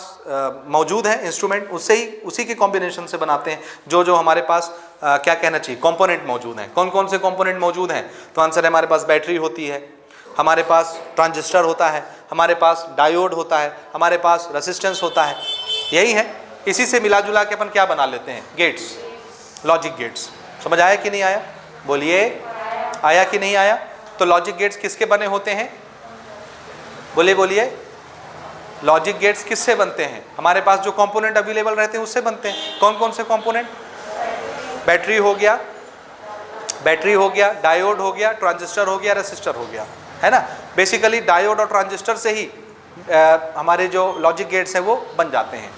A: मौजूद है इंस्ट्रूमेंट, उससे ही, उसी के कॉम्बिनेशन से बनाते हैं। जो हमारे पास क्या कहना चाहिए, कंपोनेंट मौजूद हैं। कौन कौन से कंपोनेंट मौजूद हैं? तो आंसर है हमारे पास बैटरी होती है, हमारे पास ट्रांजिस्टर होता है, हमारे पास डायोड होता है, हमारे पास रेसिस्टेंस होता है, यही है। इसी से मिला जुला के अपन क्या बना लेते हैं, गेट्स, लॉजिक गेट्स। समझ आया कि नहीं आया? बोलिए, आया कि नहीं आया? तो लॉजिक गेट्स किसके बने होते हैं, बोलिए, लॉजिक गेट्स किससे बनते हैं? हमारे पास जो कंपोनेंट अवेलेबल रहते हैं उससे बनते हैं। कौन कौन से कंपोनेंट? बैटरी हो गया, डायोड हो गया, ट्रांजिस्टर हो गया, रेसिस्टर हो गया, है ना। बेसिकली डायोड और ट्रांजिस्टर से ही हमारे जो लॉजिक गेट्स हैं वो बन जाते हैं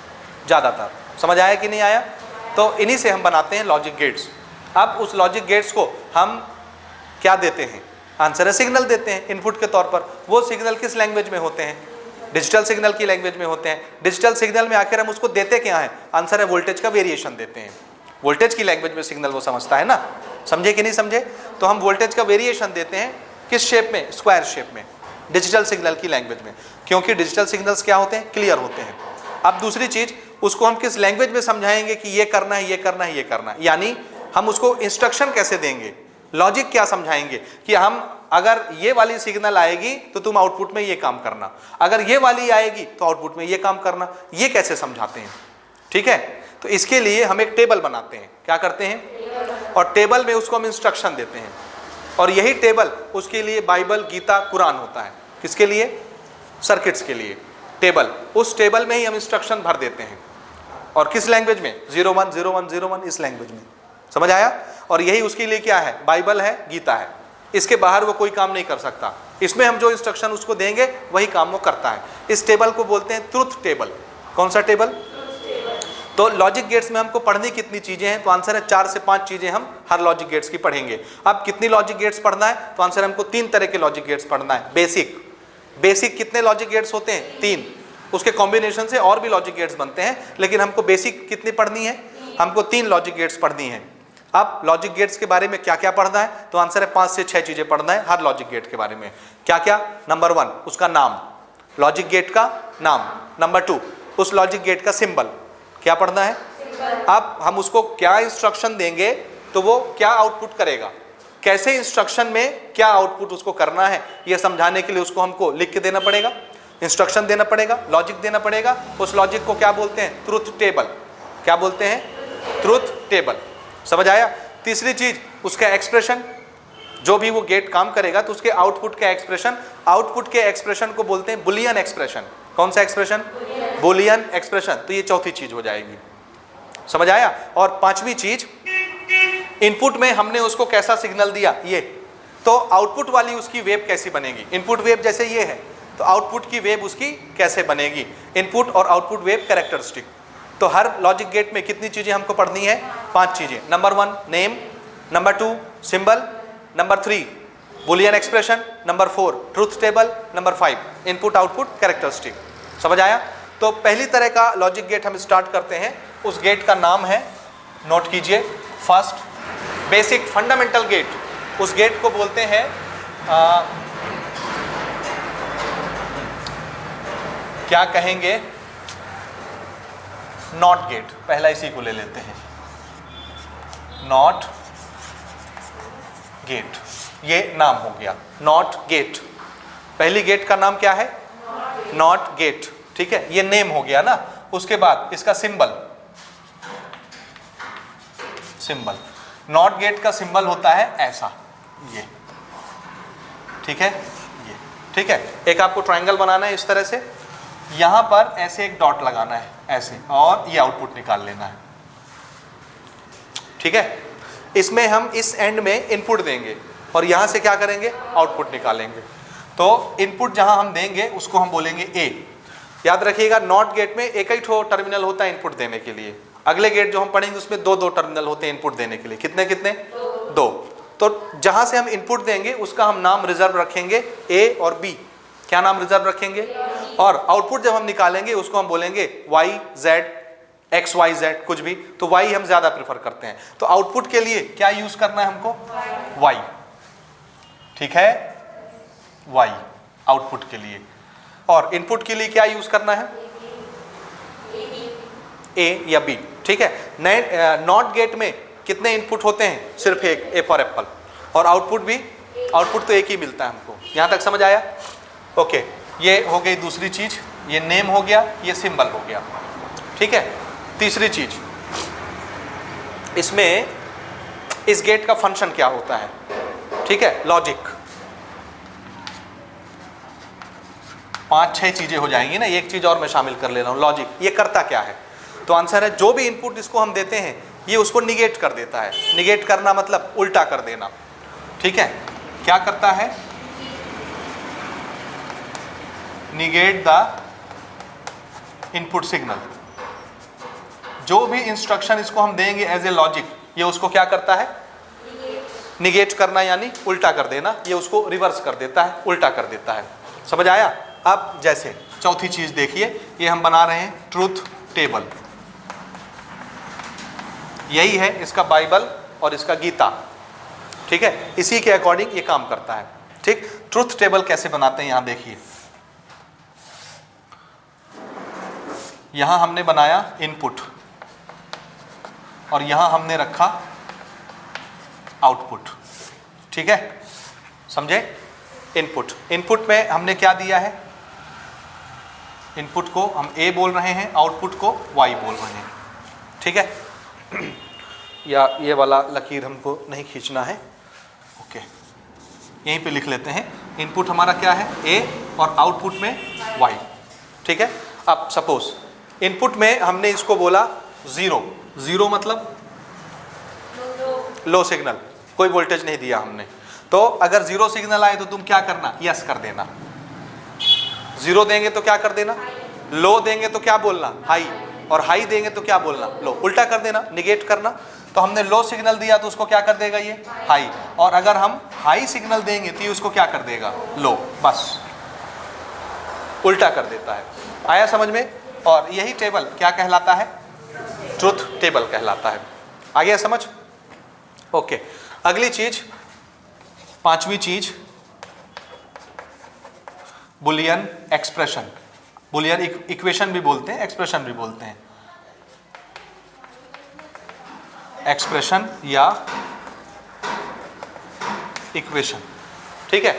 A: ज़्यादातर। समझ आया कि नहीं आया? तो इन्हीं से हम बनाते हैं लॉजिक गेट्स। अब उस लॉजिक गेट्स को हम क्या देते हैं, आंसर है सिग्नल देते हैं इनपुट के तौर पर। वो सिग्नल किस लैंग्वेज में होते हैं, डिजिटल सिग्नल की लैंग्वेज में होते हैं। डिजिटल सिग्नल में आखिर हम उसको देते क्या है, आंसर है वोल्टेज का वेरिएशन देते हैं। वोल्टेज की लैंग्वेज में सिग्नल वो समझता है ना, समझे कि नहीं समझे? तो हम वोल्टेज का वेरिएशन देते हैं किस शेप में, स्क्वायर शेप में, डिजिटल सिग्नल की लैंग्वेज में, क्योंकि डिजिटल सिग्नल्स क्या होते हैं, क्लियर होते हैं। अब दूसरी चीज, उसको हम किस लैंग्वेज में समझाएंगे कि ये करना है, ये करना है, ये करना है, यानी हम उसको इंस्ट्रक्शन कैसे देंगे, लॉजिक क्या समझाएंगे कि हम अगर ये वाली सिग्नल आएगी तो तुम आउटपुट में ये काम करना, अगर ये वाली आएगी तो आउटपुट में ये काम करना, ये कैसे समझाते हैं, ठीक है। तो इसके लिए हम एक टेबल बनाते हैं, क्या करते हैं, और टेबल में उसको हम इंस्ट्रक्शन देते हैं, और यही टेबल उसके लिए बाइबल, गीता, कुरान होता है। किसके लिए, सर्किट्स के लिए टेबल, उस टेबल में ही हम इंस्ट्रक्शन भर देते हैं, और किस लैंग्वेज में, 01 01 01 इस लैंग्वेज में। समझ आया? और यही उसके लिए क्या है, बाइबल है, गीता है, इसके बाहर वो कोई काम नहीं कर सकता। इसमें हम जो इंस्ट्रक्शन उसको देंगे वही काम वो करता है। इस टेबल को बोलते हैं ट्रुथ टेबल। कौन सा टेबल? तो लॉजिक गेट्स में हमको पढ़नी कितनी चीजें हैं, तो आंसर है 4 से 5 चीजें हम हर लॉजिक गेट्स की पढ़ेंगे। अब कितनी लॉजिक गेट्स पढ़ना है, तो आंसर हमको 3 तरह के लॉजिक गेट्स पढ़ना है। बेसिक कितने लॉजिक गेट्स होते हैं, 3, उसके कॉम्बिनेशन से और भी लॉजिक गेट्स बनते हैं, लेकिन हमको बेसिक कितनी पढ़नी है, हमको 3 लॉजिक गेट्स पढ़नी है। अब लॉजिक गेट्स के बारे में क्या क्या पढ़ना है, तो आंसर है 5 से 6 चीजें पढ़ना है हर लॉजिक गेट के बारे में। क्या क्या? नंबर 1 उसका नाम, लॉजिक गेट का नाम। नंबर 2 उस लॉजिक गेट का सिंबल, क्या पढ़ना है। अब हम उसको क्या इंस्ट्रक्शन देंगे तो वो क्या आउटपुट करेगा, कैसे इंस्ट्रक्शन में क्या आउटपुट उसको करना है, ये समझाने के लिए उसको हमको लिख के देना पड़ेगा, इंस्ट्रक्शन देना पड़ेगा, लॉजिक देना पड़ेगा। उस लॉजिक को क्या बोलते हैं, ट्रुथ टेबल। क्या बोलते हैं, ट्रुथ टेबल। समझ आया? तीसरी चीज उसका एक्सप्रेशन, जो भी वो गेट काम करेगा तो उसके आउटपुट का एक्सप्रेशन, आउटपुट के एक्सप्रेशन को बोलते हैं बुलियन एक्सप्रेशन। कौन सा एक्सप्रेशन, बुलियन एक्सप्रेशन। तो ये चौथी चीज हो जाएगी। समझ आया? और 5वीं चीज, इनपुट में हमने उसको कैसा सिग्नल दिया, ये, तो आउटपुट वाली उसकी वेव कैसी बनेगी। इनपुट वेव जैसे ये है तो आउटपुट की वेव उसकी कैसे बनेगी, इनपुट और आउटपुट वेव कैरेक्टरिस्टिक। तो हर लॉजिक गेट में कितनी चीजें हमको पढ़नी है, 5 चीजें। Number 1 name, number 2 symbol, number 3 Boolean expression, number 4 truth table, number 5 input output characteristic. समझ आया? तो पहली तरह का लॉजिक गेट हम स्टार्ट करते हैं, उस गेट का नाम है, नोट कीजिए, फर्स्ट बेसिक फंडामेंटल गेट। उस गेट को बोलते हैं क्या कहेंगे? Not gate. पहला इसी को ले लेते हैं, नॉट गेट, ये नाम हो गया नॉट गेट। पहली गेट का नाम क्या है? नॉट गेट, ठीक है, ये नेम हो गया ना। उसके बाद इसका सिंबल, नॉट गेट का सिंबल होता है ऐसा, ये, ठीक है, ये, ठीक है। एक आपको ट्रायंगल बनाना है इस तरह से, यहां पर ऐसे एक डॉट लगाना है ऐसे, और ये आउटपुट निकाल लेना है, ठीक है। इसमें हम इस एंड में इनपुट देंगे और यहां से क्या करेंगे? आउटपुट निकालेंगे। तो इनपुट जहां हम देंगे उसको हम बोलेंगे ए। याद रखिएगा, नॉट गेट में एक ही ठो टर्मिनल होता है इनपुट देने के लिए। अगले गेट जो हम पढ़ेंगे उसमें दो दो टर्मिनल होते हैं इनपुट देने के लिए। कितने कितने? दो। तो जहां से हम इनपुट देंगे उसका हम नाम रिजर्व रखेंगे ए और बी। क्या नाम रिजर्व रखेंगे? और आउटपुट जब हम निकालेंगे उसको हम बोलेंगे Y Z, X Y Z, कुछ भी। तो वाई हम ज्यादा प्रेफर करते हैं। तो आउटपुट के लिए क्या यूज करना है हमको? वाई, ठीक है, वाई आउटपुट के लिए। और इनपुट के लिए क्या यूज करना है? ए या बी, ठीक है। नॉट गेट में कितने इनपुट होते हैं? सिर्फ एक, ए फॉर एप्पल। और आउटपुट भी, आउटपुट तो एक ही मिलता है हमको। यहां तक समझ आया? ओके, ये हो गई दूसरी चीज, ये नेम हो गया, ये सिंबल हो गया, ठीक है। तीसरी चीज, इसमें इस गेट का फंक्शन क्या होता है? ठीक है, लॉजिक। 5-6 चीजें हो जाएंगी ना, एक चीज और मैं शामिल कर ले रहा हूं, लॉजिक। ये करता क्या है? तो आंसर है, जो भी इनपुट इसको हम देते हैं ये उसको निगेट कर देता है। निगेट करना मतलब उल्टा कर देना, ठीक है। क्या करता है? Negate the input signal. जो भी इंस्ट्रक्शन इसको हम देंगे एज ए लॉजिक, ये उसको क्या करता है? निगेट करना, यानी उल्टा कर देना। ये उसको रिवर्स कर देता है, उल्टा कर देता है। समझ आया? अब जैसे चौथी चीज देखिए, ये हम बना रहे हैं ट्रूथ टेबल। यही है इसका बाइबल और इसका गीता, ठीक है। इसी के अकॉर्डिंग ये काम करता है, ठीक। ट्रूथ टेबल कैसे बनाते हैं, यहां देखिए। यहां हमने बनाया इनपुट और यहां हमने रखा आउटपुट, ठीक है, समझे? इनपुट में हमने क्या दिया है? इनपुट को हम ए बोल रहे हैं, आउटपुट को वाई बोल रहे हैं, ठीक है। या ये वाला लकीर हमको नहीं खींचना है, ओके, यहीं पे लिख लेते हैं। इनपुट हमारा क्या है? ए, और आउटपुट में वाई, ठीक है। अब सपोज इनपुट में हमने इसको बोला जीरो। जीरो मतलब लो सिग्नल, कोई वोल्टेज नहीं दिया हमने। तो अगर जीरो सिग्नल आए तो तुम क्या करना? यस कर देना। जीरो देंगे तो क्या कर देना? लो देंगे तो क्या बोलना? हाई। और हाई देंगे तो क्या बोलना? लो। उल्टा कर देना, निगेट करना। तो हमने लो सिग्नल दिया तो उसको क्या कर देगा? ये हाई। और अगर हम हाई सिग्नल देंगे तो ये उसको क्या कर देगा? लो। बस उल्टा कर देता है। आया समझ में? और यही टेबल क्या कहलाता है? ट्रुथ टेबल कहलाता है। आ गया समझ? ओके, अगली चीज, पांचवी चीज, बुलियन एक्सप्रेशन। बुलियन इक्वेशन भी बोलते हैं, एक्सप्रेशन भी बोलते हैं। एक्सप्रेशन या इक्वेशन, ठीक है।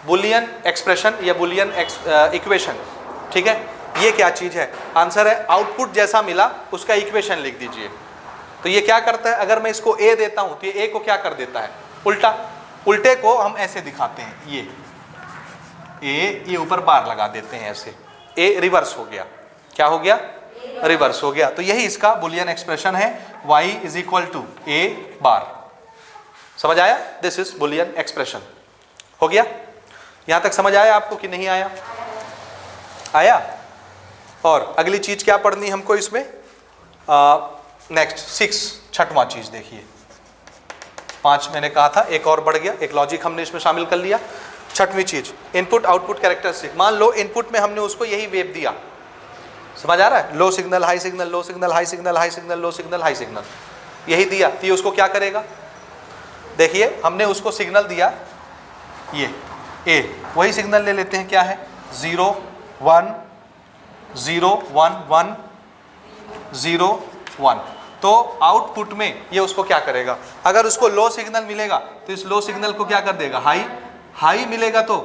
A: बुलियन एक्सप्रेशन या बुलियन इक्वेशन, ठीक है। ये क्या चीज है? आंसर है आउटपुट जैसा मिला उसका इक्वेशन लिख दीजिए। तो ये क्या करता है? अगर मैं इसको ए देता हूं तो ये ए को क्या कर देता है? उल्टा। उल्टे को हम ऐसे दिखाते हैं, ये ए, ये ऊपर बार लगा देते हैं ऐसे, ए रिवर्स हो गया। क्या हो गया? रिवर्स हो गया। तो यही इसका बुलियन एक्सप्रेशन है, y इज इक्वल टू ए बार। समझ आया? This is Boolean expression. हो गया? यहां तक समझ आया आपको कि नहीं आया? आया? और अगली चीज क्या पढ़नी हमको इसमें? नेक्स्ट 6, छठवां चीज देखिए। 5 मैंने कहा था, एक और बढ़ गया, एक लॉजिक हमने इसमें शामिल कर लिया। छठवीं चीज, इनपुट आउटपुट कैरेक्टरिस्टिक। मान लो इनपुट में हमने उसको यही वेव दिया, समझ आ रहा है? Low signal, high signal, low signal, high signal, high signal, low signal, high signal, यही दिया। तो ये उसको क्या करेगा? देखिए, हमने उसको सिग्नल दिया ये ए, वही सिग्नल ले लेते हैं, क्या है? 0 1 0 1 1 0 1। तो आउटपुट में ये उसको क्या करेगा, अगर उसको लो सिग्नल मिलेगा तो इस लो सिग्नल को क्या कर देगा, हाई, हाई मिलेगा तो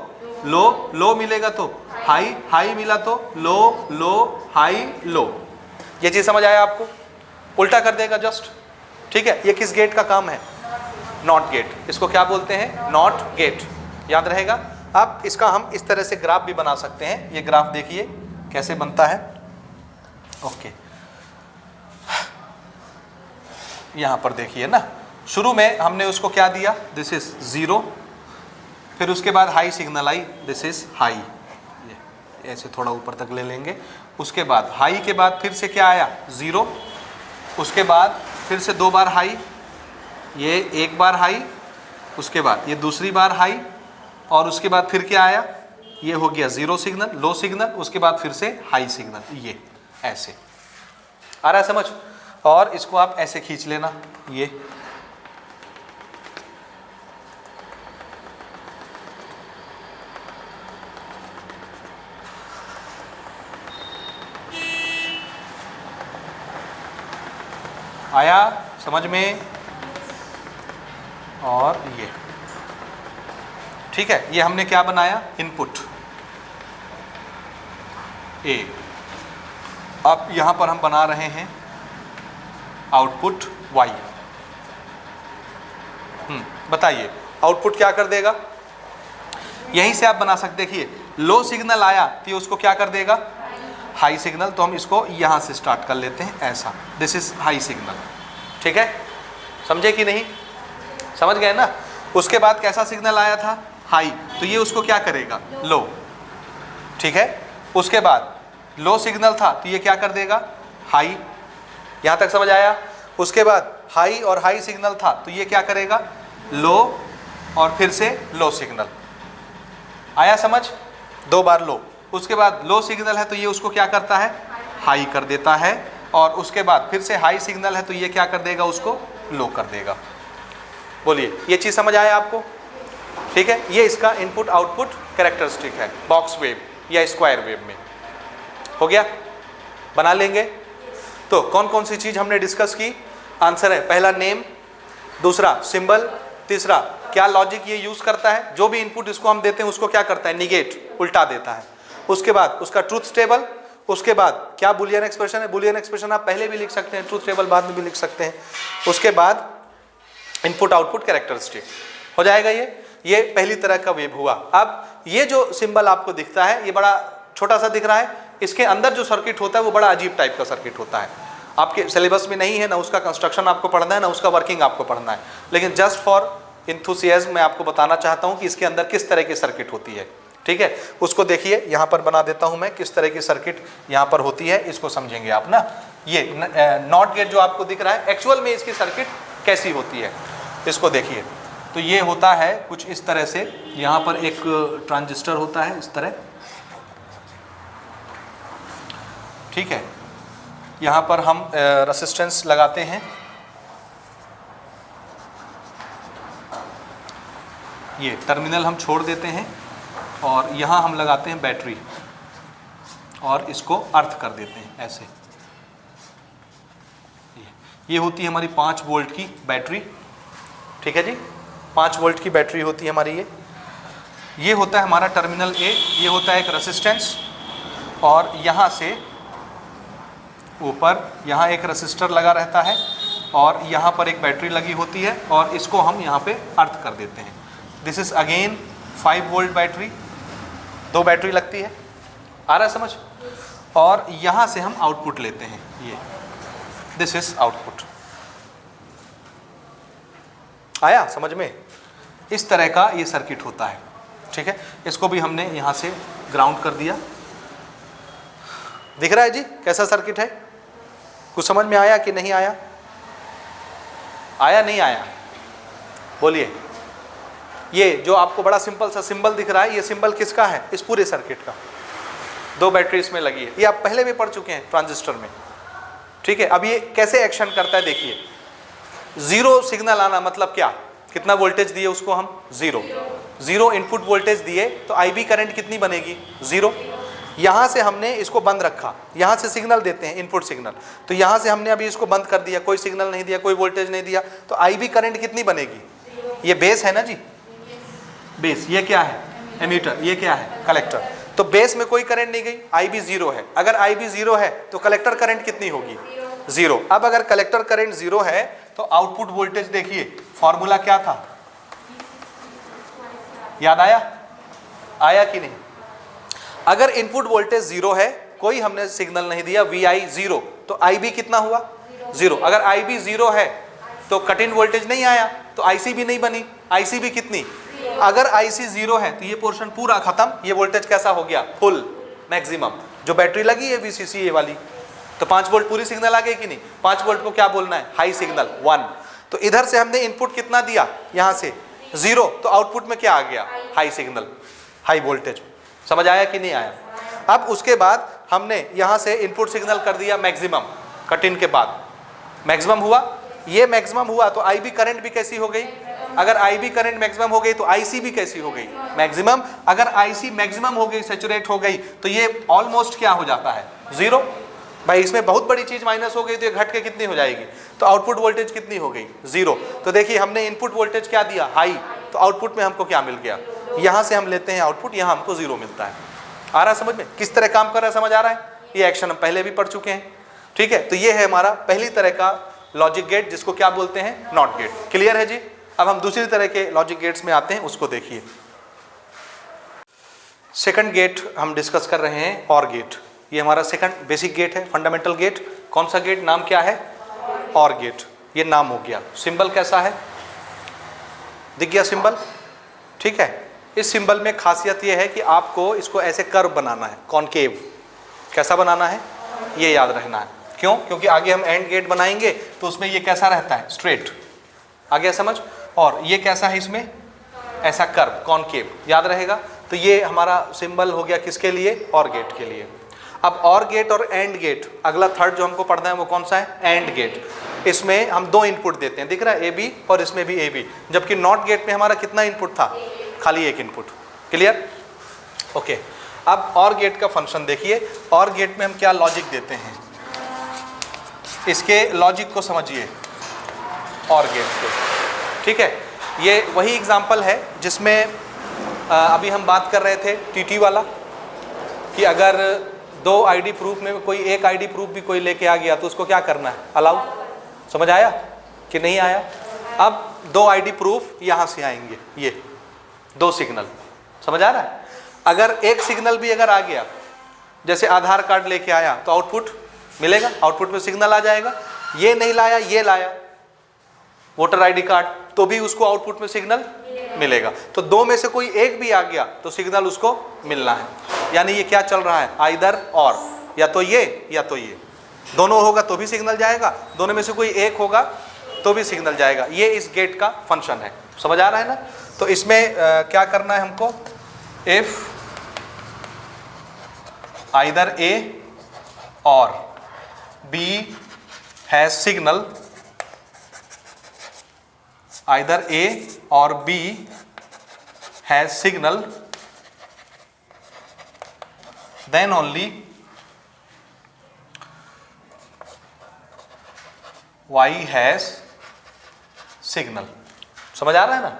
A: लो, लो मिलेगा तो हाई, हाई मिला तो लो, लो हाई लो। ये चीज समझ आया आपको? उल्टा कर देगा जस्ट। ठीक है, ये किस गेट का काम है? Not gate. इसको क्या बोलते हैं? Not gate. याद रहेगा। अब इसका हम इस तरह से ग्राफ भी बना सकते हैं। ये ग्राफ देखिए कैसे बनता है। ओके, यहां पर देखिए ना, शुरू में हमने उसको क्या दिया, दिस इज 0, फिर उसके बाद high signal I, this is high, ऐसे थोड़ा ऊपर तक ले लेंगे। उसके बाद हाई के बाद फिर से क्या आया, 0, उसके बाद फिर से 2 बार हाई, ये 1 बार हाई, उसके बाद ये दूसरी बार हाई, और उसके बाद फिर क्या आया, ये हो गया 0 सिग्नल, लो सिग्नल, उसके बाद फिर से हाई सिग्नल। ये ऐसे आ रहा है समझ? और इसको आप ऐसे खींच लेना, ये आया समझ में? और ये ठीक है, ये हमने क्या बनाया, इनपुट ए। अब यहां पर हम बना रहे हैं आउटपुट y। बताइए आउटपुट क्या कर देगा? यहीं से आप बना सकते, देखिए लो सिग्नल आया तो ये उसको क्या कर देगा, हाई सिग्नल। तो हम इसको यहां से स्टार्ट कर लेते हैं, ऐसा, दिस इज हाई सिग्नल। ठीक है, समझे कि नहीं? समझ गए ना? उसके बाद कैसा सिग्नल आया था, हाई, तो ये उसको क्या करेगा, लो। ठीक है, उसके बाद लो सिग्नल था तो ये क्या कर देगा, हाई। यहां तक समझ आया? उसके बाद हाई और हाई सिग्नल था तो ये क्या करेगा, लो, और फिर से लो सिग्नल। आया समझ? 2 बार लो। उसके बाद लो सिग्नल है तो ये उसको क्या करता है, हाई कर देता है, और उसके बाद फिर से हाई सिग्नल है तो ये क्या कर देगा, उसको लो कर देगा। बोलिए, ये चीज समझ आया आपको? ठीक है, ये इसका इनपुट आउटपुट कैरेक्टरिस्टिक है बॉक्स वेव या स्क्वायर वेव में। हो गया? बना लेंगे। तो कौन कौन सी चीज हमने डिस्कस की? आंसर है पहला नेम, दूसरा सिंबल, तीसरा क्या लॉजिक ये यूज करता है, जो भी इनपुट इसको हम देते हैं उसको क्या करता है, निगेट, उल्टा देता है। उसके बाद उसका ट्रूथ टेबल, उसके बाद क्या बुलियन एक्सप्रेशन है, बुलियन एक्सप्रेशन आप पहले भी लिख सकते हैं, ट्रूथ टेबल बाद में भी लिख सकते हैं। उसके बाद इनपुट आउटपुट कैरेक्टरिस्टिक हो जाएगा। ये पहली तरह का वेव हुआ। अब ये जो सिंबल आपको दिखता है ये बड़ा छोटा सा दिख रहा है, इसके अंदर जो सर्किट होता है वो बड़ा अजीब टाइप का सर्किट होता है। आपके सिलेबस में नहीं है, ना उसका कंस्ट्रक्शन आपको पढ़ना है, ना उसका वर्किंग आपको पढ़ना है, लेकिन जस्ट फॉर इंथुसियाज्म मैं आपको बताना चाहता हूँ कि इसके अंदर किस तरह की सर्किट होती है। ठीक है, उसको देखिए, यहाँ पर बना देता हूँ मैं, किस तरह की सर्किट यहाँ पर होती है, इसको समझेंगे आप ना। ये नॉट गेट जो आपको दिख रहा है, एक्चुअल में इसकी सर्किट कैसी होती है, इसको देखिए। तो ये होता है कुछ इस तरह से, यहाँ पर एक ट्रांजिस्टर होता है इस तरह, ठीक है, यहाँ पर हम रेसिस्टेंस लगाते हैं, ये टर्मिनल हम छोड़ देते हैं, और यहाँ हम लगाते हैं बैटरी, और इसको अर्थ कर देते हैं ऐसे। ये होती है हमारी 5 वोल्ट की बैटरी। ठीक है जी, 5 वोल्ट की बैटरी होती है हमारी। ये होता है हमारा टर्मिनल ए, ये होता है एक रेसिस्टेंस, और यहाँ से ऊपर यहाँ एक रेसिस्टर लगा रहता है, और यहाँ पर एक बैटरी लगी होती है, और इसको हम यहाँ पे अर्थ कर देते हैं। This is again 5 volt battery, 2 battery लगती है। आ रहा है समझ? और यहाँ से हम आउटपुट लेते हैं, ये दिस इज आउटपुट। आया समझ में? इस तरह का ये सर्किट होता है। ठीक है, इसको भी हमने यहाँ से ग्राउंड कर दिया। दिख रहा है जी कैसा सर्किट है? कुछ समझ में आया कि नहीं आया? आया नहीं आया? बोलिए। ये जो आपको बड़ा सिंपल सा सिंबल दिख रहा है, ये सिंबल किसका है? इस पूरे सर्किट का। 2 बैटरी इसमें लगी है, ये आप पहले भी पढ़ चुके हैं ट्रांजिस्टर में। ठीक है, अब ये कैसे एक्शन करता है देखिए। 0 सिग्नल आना मतलब क्या? कितना वोल्टेज दिए उसको हम? 0 इनपुट वोल्टेज दिए तो IB करंट कितनी बनेगी? 0। यहाँ से हमने इसको बंद रखा, यहाँ से सिग्नल देते हैं इनपुट सिग्नल, तो यहाँ से हमने अभी इसको बंद कर दिया, कोई सिग्नल नहीं दिया, कोई वोल्टेज नहीं दिया, तो IB करंट कितनी बनेगी? ये बेस है ना जी, बेस, ये क्या है? एमीटर, ये क्या है? कलेक्टर। तो बेस में कोई करंट नहीं गई, IB 0 है। अगर IB 0 है तो कलेक्टर करंट कितनी होगी? 0। अब अगर कलेक्टर करंट 0 है तो आउटपुट वोल्टेज देखिए, फॉर्मूला क्या था? याद आया कि नहीं? अगर इनपुट वोल्टेज 0 है, कोई हमने सिग्नल नहीं दिया, VI 0, तो IB कितना हुआ? 0। अगर IB 0 है तो कट इन वोल्टेज नहीं आया, तो IC भी नहीं बनी, IC भी कितनी? अगर IC 0 है तो ये पोर्शन पूरा खत्म, ये वोल्टेज कैसा हो गया? Full, maximum. जो बैटरी लगी है VCC वाली, तो 5 वोल्ट पूरी सिग्नल आ गई कि नहीं? 5 वोल्ट को क्या बोलना है? High signal 1। तो इधर से हमने इनपुट कितना दिया? यहाँ से 0, तो आउटपुट में क्या आ गया? High signal, high voltage. समझ आया कि नहीं आया? अब उसके बाद हमने यहाँ से इनपुट सिग्नल कर दिया मैक्सिमम, कट इन के बाद मैक्सिमम हुआ, ये मैक्सिमम हुआ तो IB करंट भी कैसी हो गई? अगर IB करंट मैक्सिमम हो गई तो IC भी कैसी हो गई? मैक्सिमम। अगर IC मैक्सिमम हो गई, सैचुरेट हो गई, तो ये ऑलमोस्ट क्या हो जाता है? 0। भाई इसमें बहुत बड़ी चीज माइनस हो गई तो ये घट के कितनी हो जाएगी? तो आउटपुट वोल्टेज कितनी हो गई? 0। तो देखिए हमने इनपुट वोल्टेज क्या दिया? हाई, तो आउटपुट में हमको क्या मिल गया? यहाँ से हम लेते हैं आउटपुट, यहाँ हमको 0 मिलता है। आ रहा है समझ में? किस तरह काम कर रहा है, समझ आ रहा है? ये एक्शन हम पहले भी पढ़ चुके हैं, ठीक है? तो ये है हमारा पहली तरह का लॉजिक गेट, जिसको क्या बोलते हैं? Not gate. क्लियर है जी? अब हम दूसरी तरह के लॉजिक गेट्स में आते हैं, उसको देखिए। सेकंड गेट हम डिस्कस कर रहे हैं, और गेट। ये हमारा सेकंड बेसिक गेट है, फंडामेंटल गेट। कौन सा गेट? नाम क्या है? और गेट। ये नाम हो गया। सिंबल कैसा है? दिख गया सिंबल? ठीक है। इस सिंबल में खासियत ये है कि आपको इसको ऐसे कर्व बनाना है, कॉनकेव। कैसा बनाना है? ये याद रखना है। क्यों? क्योंकि आगे हम एंड गेट बनाएंगे तो उसमें ये कैसा रहता है? स्ट्रेट। आ गया समझ? और ये कैसा है इसमें? ऐसा कर्व, कॉनकेव। याद रहेगा? तो ये हमारा सिंबल हो गया किसके लिए? और गेट के लिए। अब और गेट और एंड गेट, अगला थर्ड जो हमको पढ़ना है वो कौन सा है? And gate. इसमें हम 2 इनपुट देते हैं, दिख रहा है? AB, और इसमें भी AB। जबकि नॉट गेट में हमारा कितना इनपुट था? खाली 1 इनपुट। क्लियर? ओके। अब और गेट का फंक्शन देखिए। और गेट में हम क्या लॉजिक देते हैं, इसके लॉजिक को समझिए। और गेट के, ठीक है? ये वही एग्जांपल है जिसमें अभी हम बात कर रहे थे TT वाला, कि अगर 2 ID प्रूफ में कोई एक ID प्रूफ भी कोई लेके आ गया तो उसको क्या करना है? अलाउ। समझ आया कि नहीं आया? अब 2 ID प्रूफ यहाँ से आएंगे, ये 2 सिग्नल। समझ आ रहा है? अगर एक सिग्नल भी अगर आ गया, जैसे आधार कार्ड लेके आया, तो आउटपुट मिलेगा, आउटपुट में सिग्नल आ जाएगा। ये नहीं लाया, ये लाया वोटर ID कार्ड, तो भी उसको आउटपुट में सिग्नल मिलेगा। तो 2 में से कोई एक भी आ गया तो सिग्नल उसको मिलना है। यानी ये क्या चल रहा है? आइदर और, या तो ये या तो ये। दोनों होगा तो भी सिग्नल जाएगा, दोनों में से कोई एक होगा तो भी सिग्नल जाएगा। ये इस गेट का फंक्शन है। समझ आ रहा है ना? तो इसमें क्या करना है हमको? इफ आइदर A और B has signal, either A or B has signal, then only Y has signal। समझ आ रहा है ना?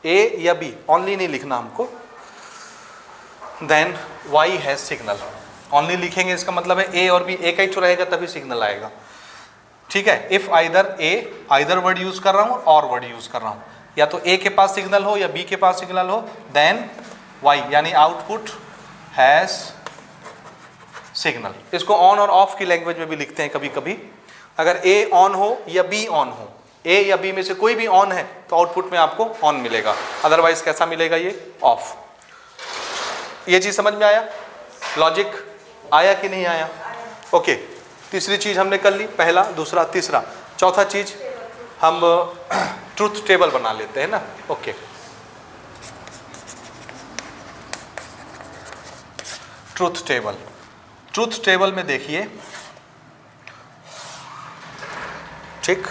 A: A या B, ओनली नहीं लिखना हमको। Then Y has signal, only लिखेंगे, इसका मतलब है A और B एक ही रहेगा तभी सिग्नल आएगा। ठीक है? If either A, either word use कर रहा हूँ और वर्ड यूज कर रहा हूँ, या तो A के पास सिग्नल हो या B के पास सिग्नल हो, देन Y यानी आउटपुट हैज सिग्नल। इसको ऑन और ऑफ की लैंग्वेज में भी लिखते हैं कभी कभी। अगर A ऑन हो या B ऑन हो, A या B में से कोई भी ऑन है तो आउटपुट में आपको ऑन मिलेगा, अदरवाइज कैसा मिलेगा? ये ऑफ। ये चीज समझ में आया? लॉजिक आया कि नहीं आया? ओके। तीसरी चीज हमने कर ली, पहला, दूसरा, तीसरा। चौथा चीज हम ट्रूथ टेबल बना लेते हैं ना। Okay. Truth table. Truth table में देखिए, ठीक,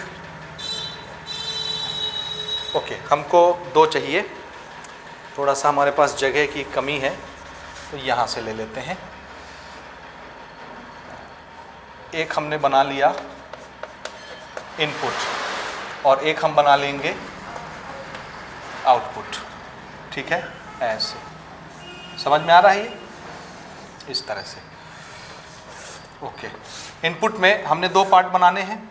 A: ओके, हमको 2 चाहिए, थोड़ा सा हमारे पास जगह की कमी है, तो यहाँ से ले लेते हैं, एक हमने बना लिया इनपुट और एक हम बना लेंगे आउटपुट। ठीक है, ऐसे समझ में आ रहा है ये, इस तरह से। ओके, इनपुट में हमने दो पार्ट बनाने हैं,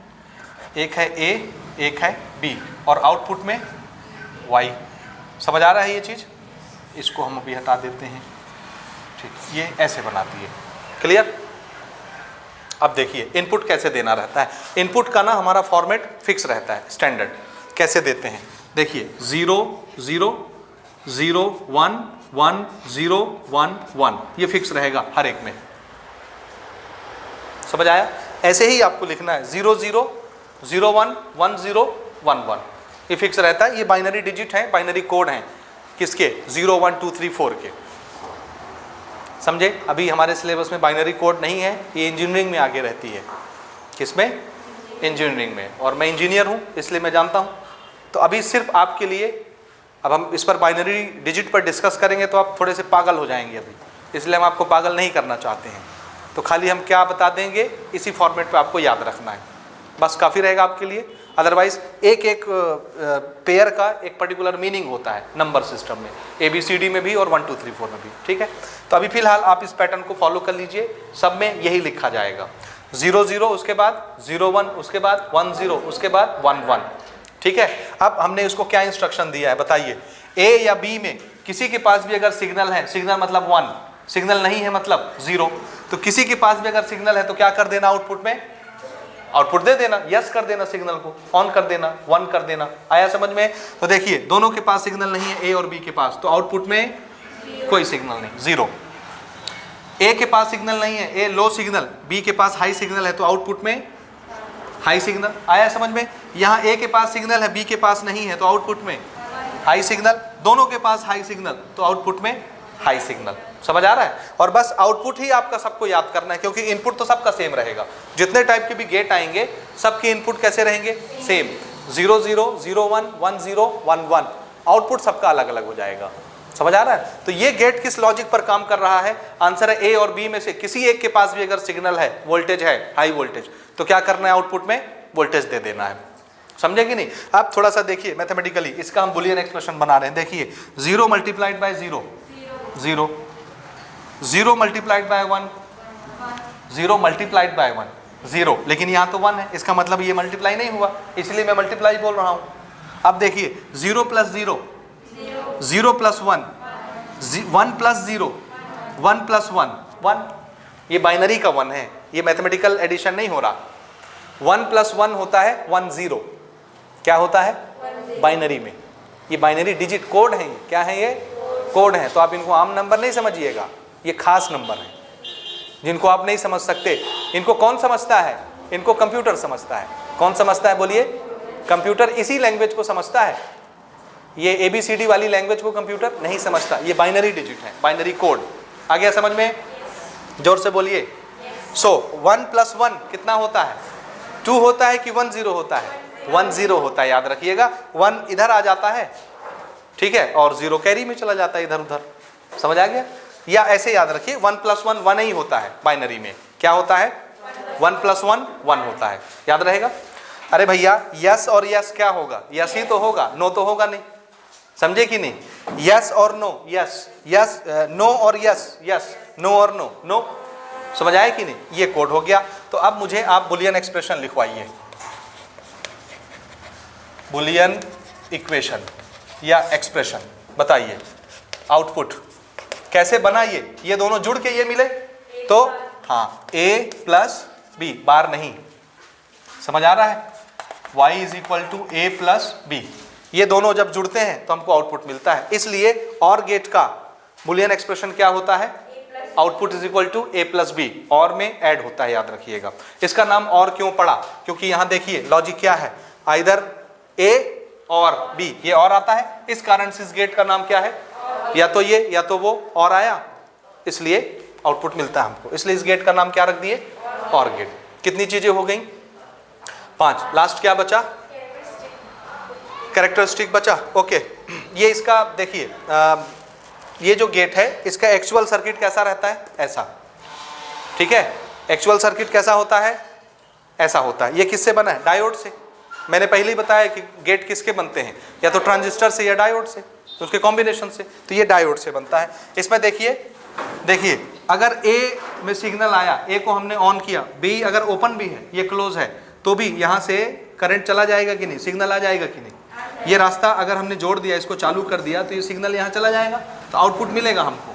A: एक है ए, एक है बी, और आउटपुट में वाई। समझ आ रहा है ये चीज़? इसको हम अभी हटा देते हैं। ठीक, ये ऐसे बनाती है। क्लियर? अब देखिए इनपुट कैसे देना रहता है। इनपुट का ना हमारा फॉर्मेट फिक्स रहता है, स्टैंडर्ड। कैसे देते हैं देखिए, 0 0 0 1 1 0 1 1, ये फिक्स रहेगा हर एक में। समझ आया? ऐसे ही आपको लिखना है 0 0 0 1 1 0 1 1, ये फिक्स रहता है। ये बाइनरी डिजिट है, बाइनरी कोड हैं किसके? 0 1 2 3 4 के। समझे? अभी हमारे सिलेबस में बाइनरी कोड नहीं है, ये इंजीनियरिंग में आगे रहती है। किसमें? इंजीनियरिंग में। और मैं इंजीनियर हूँ इसलिए मैं जानता हूँ। तो अभी सिर्फ आपके लिए, अब हम इस पर बाइनरी डिजिट पर डिस्कस करेंगे तो आप थोड़े से पागल हो जाएंगे अभी, इसलिए हम आपको पागल नहीं करना चाहते हैं। तो खाली हम क्या बता देंगे, इसी फॉर्मेट पे आपको याद रखना है, बस काफ़ी रहेगा आपके लिए। अदरवाइज एक एक पेयर का एक पर्टिकुलर मीनिंग होता है नंबर सिस्टम में, ABCD में भी और 1 2 3 4 में भी। ठीक है, तो अभी फिलहाल आप इस पैटर्न को फॉलो कर लीजिए, सब में यही लिखा जाएगा। 0 0 उसके बाद 0 1 उसके बाद 1 0 उसके बाद 1 1। ठीक है, अब हमने इसको क्या इंस्ट्रक्शन दिया है बताइए। A या B में किसी के पास भी अगर सिग्नल है, सिग्नल मतलब 1, सिग्नल नहीं है मतलब 0, तो किसी के पास भी अगर सिग्नल है तो क्या कर देना आउटपुट में? आउटपुट दे देना, यस कर देना, सिग्नल को ऑन कर देना, 1 कर देना। आया समझ में? तो देखिए दोनों के पास सिग्नल नहीं है, ए और बी के पास, तो आउटपुट में कोई सिग्नल नहीं, 0। ए के पास सिग्नल नहीं है, ए लो सिग्नल, बी के पास हाई सिग्नल है, तो आउटपुट में हाई सिग्नल। आया समझ में? यहाँ ए के पास सिग्नल है, बी के पास नहीं है, तो आउटपुट में हाई सिग्नल। दोनों के पास हाई सिग्नल, तो आउटपुट में हाई सिग्नल। समझ आ रहा है? और बस आउटपुट ही आपका सबको याद करना है, क्योंकि इनपुट तो सबका सेम रहेगा। जितने टाइप के भी गेट आएंगे सबके इनपुट कैसे रहेंगे? सेम, 0 0 0 1 1 0 1 1, आउटपुट सबका अलग अलग हो जाएगा। समझ आ रहा है? तो ये गेट किस लॉजिक पर काम कर रहा है? आंसर है ए और बी में से किसी एक के पास भी अगर सिग्नल है, वोल्टेज है, हाई वोल्टेज, तो क्या करना है? आउटपुट में वोल्टेज दे देना है। समझे कि नहीं? आप थोड़ा सा देखिए मैथमेटिकली, इसका हम बुलियन एक्सप्रेशन बना रहे हैं। देखिए 0 multiplied by 0 0, 0 multiplied by 1 0 multiplied by 1 0, लेकिन यहाँ तो 1 है, इसका मतलब ये मल्टीप्लाई नहीं हुआ, इसलिए मैं मल्टीप्लाई बोल रहा हूँ। अब देखिए 0 प्लस 0 0 प्लस 1 1 प्लस 0 1 प्लस 1 1, ये बाइनरी का 1 है, ये मैथमेटिकल एडिशन नहीं हो रहा। 1 प्लस 1 होता है 1 0, क्या होता है? बाइनरी में। ये बाइनरी डिजिट कोड है, क्या है ये? कोड है। तो आप इनको आम नंबर नहीं समझिएगा, ये खास नंबर है जिनको आप नहीं समझ सकते। इनको कौन समझता है? इनको कंप्यूटर समझता है। कौन समझता है बोलिए? कंप्यूटर इसी लैंग्वेज को समझता है। ये ABCD वाली लैंग्वेज को कंप्यूटर नहीं समझता। ये बाइनरी डिजिट है, बाइनरी कोड। आ गया समझ में? जोर से बोलिए। सो 1 प्लस 1 कितना होता है? 2 होता है कि 1 0 होता है? 1 0 होता है, याद रखिएगा। 1 इधर आ जाता है, ठीक है, और 0 कैरी में चला जाता है इधर उधर। समझ आ गया? या ऐसे याद रखिए 1 प्लस 1 1 ही होता है बाइनरी में। क्या होता है? 1 प्लस 1 1 होता है, याद रहेगा। अरे भैया यस और यस क्या होगा? यस ही तो होगा, नो तो होगा नहीं। समझे कि नहीं? यस और नो, यस यस, नो और यस, यस नो और नो, नो। समझ आया कि नहीं? ये कोड हो गया। तो अब मुझे आप बुलियन एक्सप्रेशन लिखवाइए, बुलियन इक्वेशन या एक्सप्रेशन बताइए। आउटपुट कैसे बनाइए? ये दोनों जुड़ के ये मिले तो हाँ, A प्लस बी, बार नहीं। समझ आ रहा है? y is equal to A plus B, ये दोनों जब जुड़ते हैं तो हमको आउटपुट मिलता है। इसलिए और गेट का बुलियन एक्सप्रेशन क्या होता है? Output is equal to A plus B, और में ऐड होता है, याद रखिएगा। इसका नाम और क्यों पड़ा? क्योंकि यहाँ देखिए लॉजिक क्या है, आइदर A और B, ये और आता है, इस कारण से इस गेट का नाम क्या है? या तो ये या तो वो, और आया, इसलिए आउटपुट मिलता है हमको। इसलिए इस गेट का नाम क्या रख दिए? और गेट। कितनी चीजें हो गई? 5। लास्ट क्या बचा? कैरेक्टरिस्टिक बचा। ओके, ये इसका देखिए ये जो गेट है इसका एक्चुअल सर्किट कैसा रहता है, ऐसा, ठीक है। एक्चुअल सर्किट कैसा होता है, ऐसा होता है। ये किससे बना है, डायोड से। मैंने पहले ही बताया कि गेट किसके बनते हैं, या तो ट्रांजिस्टर से या डायोड से, तो उसके कॉम्बिनेशन से। तो ये डायोड से बनता है। इसमें देखिए अगर ए में सिग्नल आया, ए को हमने ऑन किया, बी अगर ओपन भी है, ये क्लोज है, तो भी यहाँ से करंट चला जाएगा कि नहीं, सिग्नल आ जाएगा कि नहीं। ये रास्ता अगर हमने जोड़ दिया, इसको चालू कर दिया, तो ये सिग्नल यहाँ चला जाएगा, तो आउटपुट मिलेगा हमको,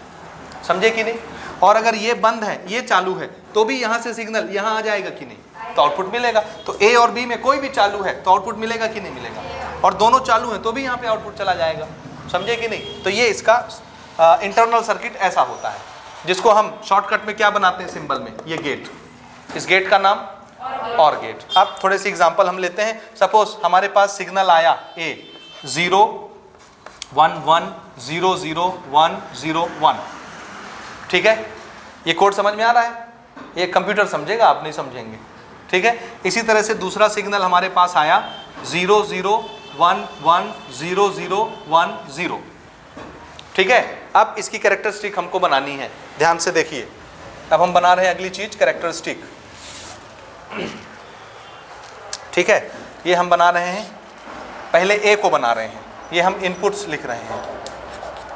A: समझे कि नहीं। और अगर ये बंद है, ये चालू है, तो भी यहाँ से सिग्नल यहाँ आ जाएगा कि नहीं, तो आउटपुट मिलेगा। तो ए और बी में कोई भी चालू है तो आउटपुट मिलेगा कि नहीं मिलेगा, और दोनों चालू है तो भी यहाँ पे आउटपुट चला जाएगा, समझे कि नहीं। तो ये इसका इंटरनल सर्किट ऐसा होता है, जिसको हम शॉर्टकट में क्या बनाते हैं सिंबल में, ये गेट। इस गेट का नाम और गेट। अब थोड़े से एग्जांपल हम लेते हैं। सपोज हमारे पास सिग्नल आया ए 0 1 1 0 0 1 0 1, ठीक है। ये कोड समझ में आ रहा है, ये कंप्यूटर समझेगा, आप नहीं समझेंगे, ठीक है। इसी तरह से दूसरा सिग्नल हमारे पास आया 0 0 1 1 0 0 1 0, ठीक है। अब इसकी कैरेक्टरिस्टिक हमको बनानी है, ध्यान से देखिए। अब हम बना रहे हैं अगली चीज, कैरेक्टरिस्टिक, ठीक है। ये हम बना रहे हैं, पहले ए को बना रहे हैं, ये हम इनपुट्स लिख रहे हैं,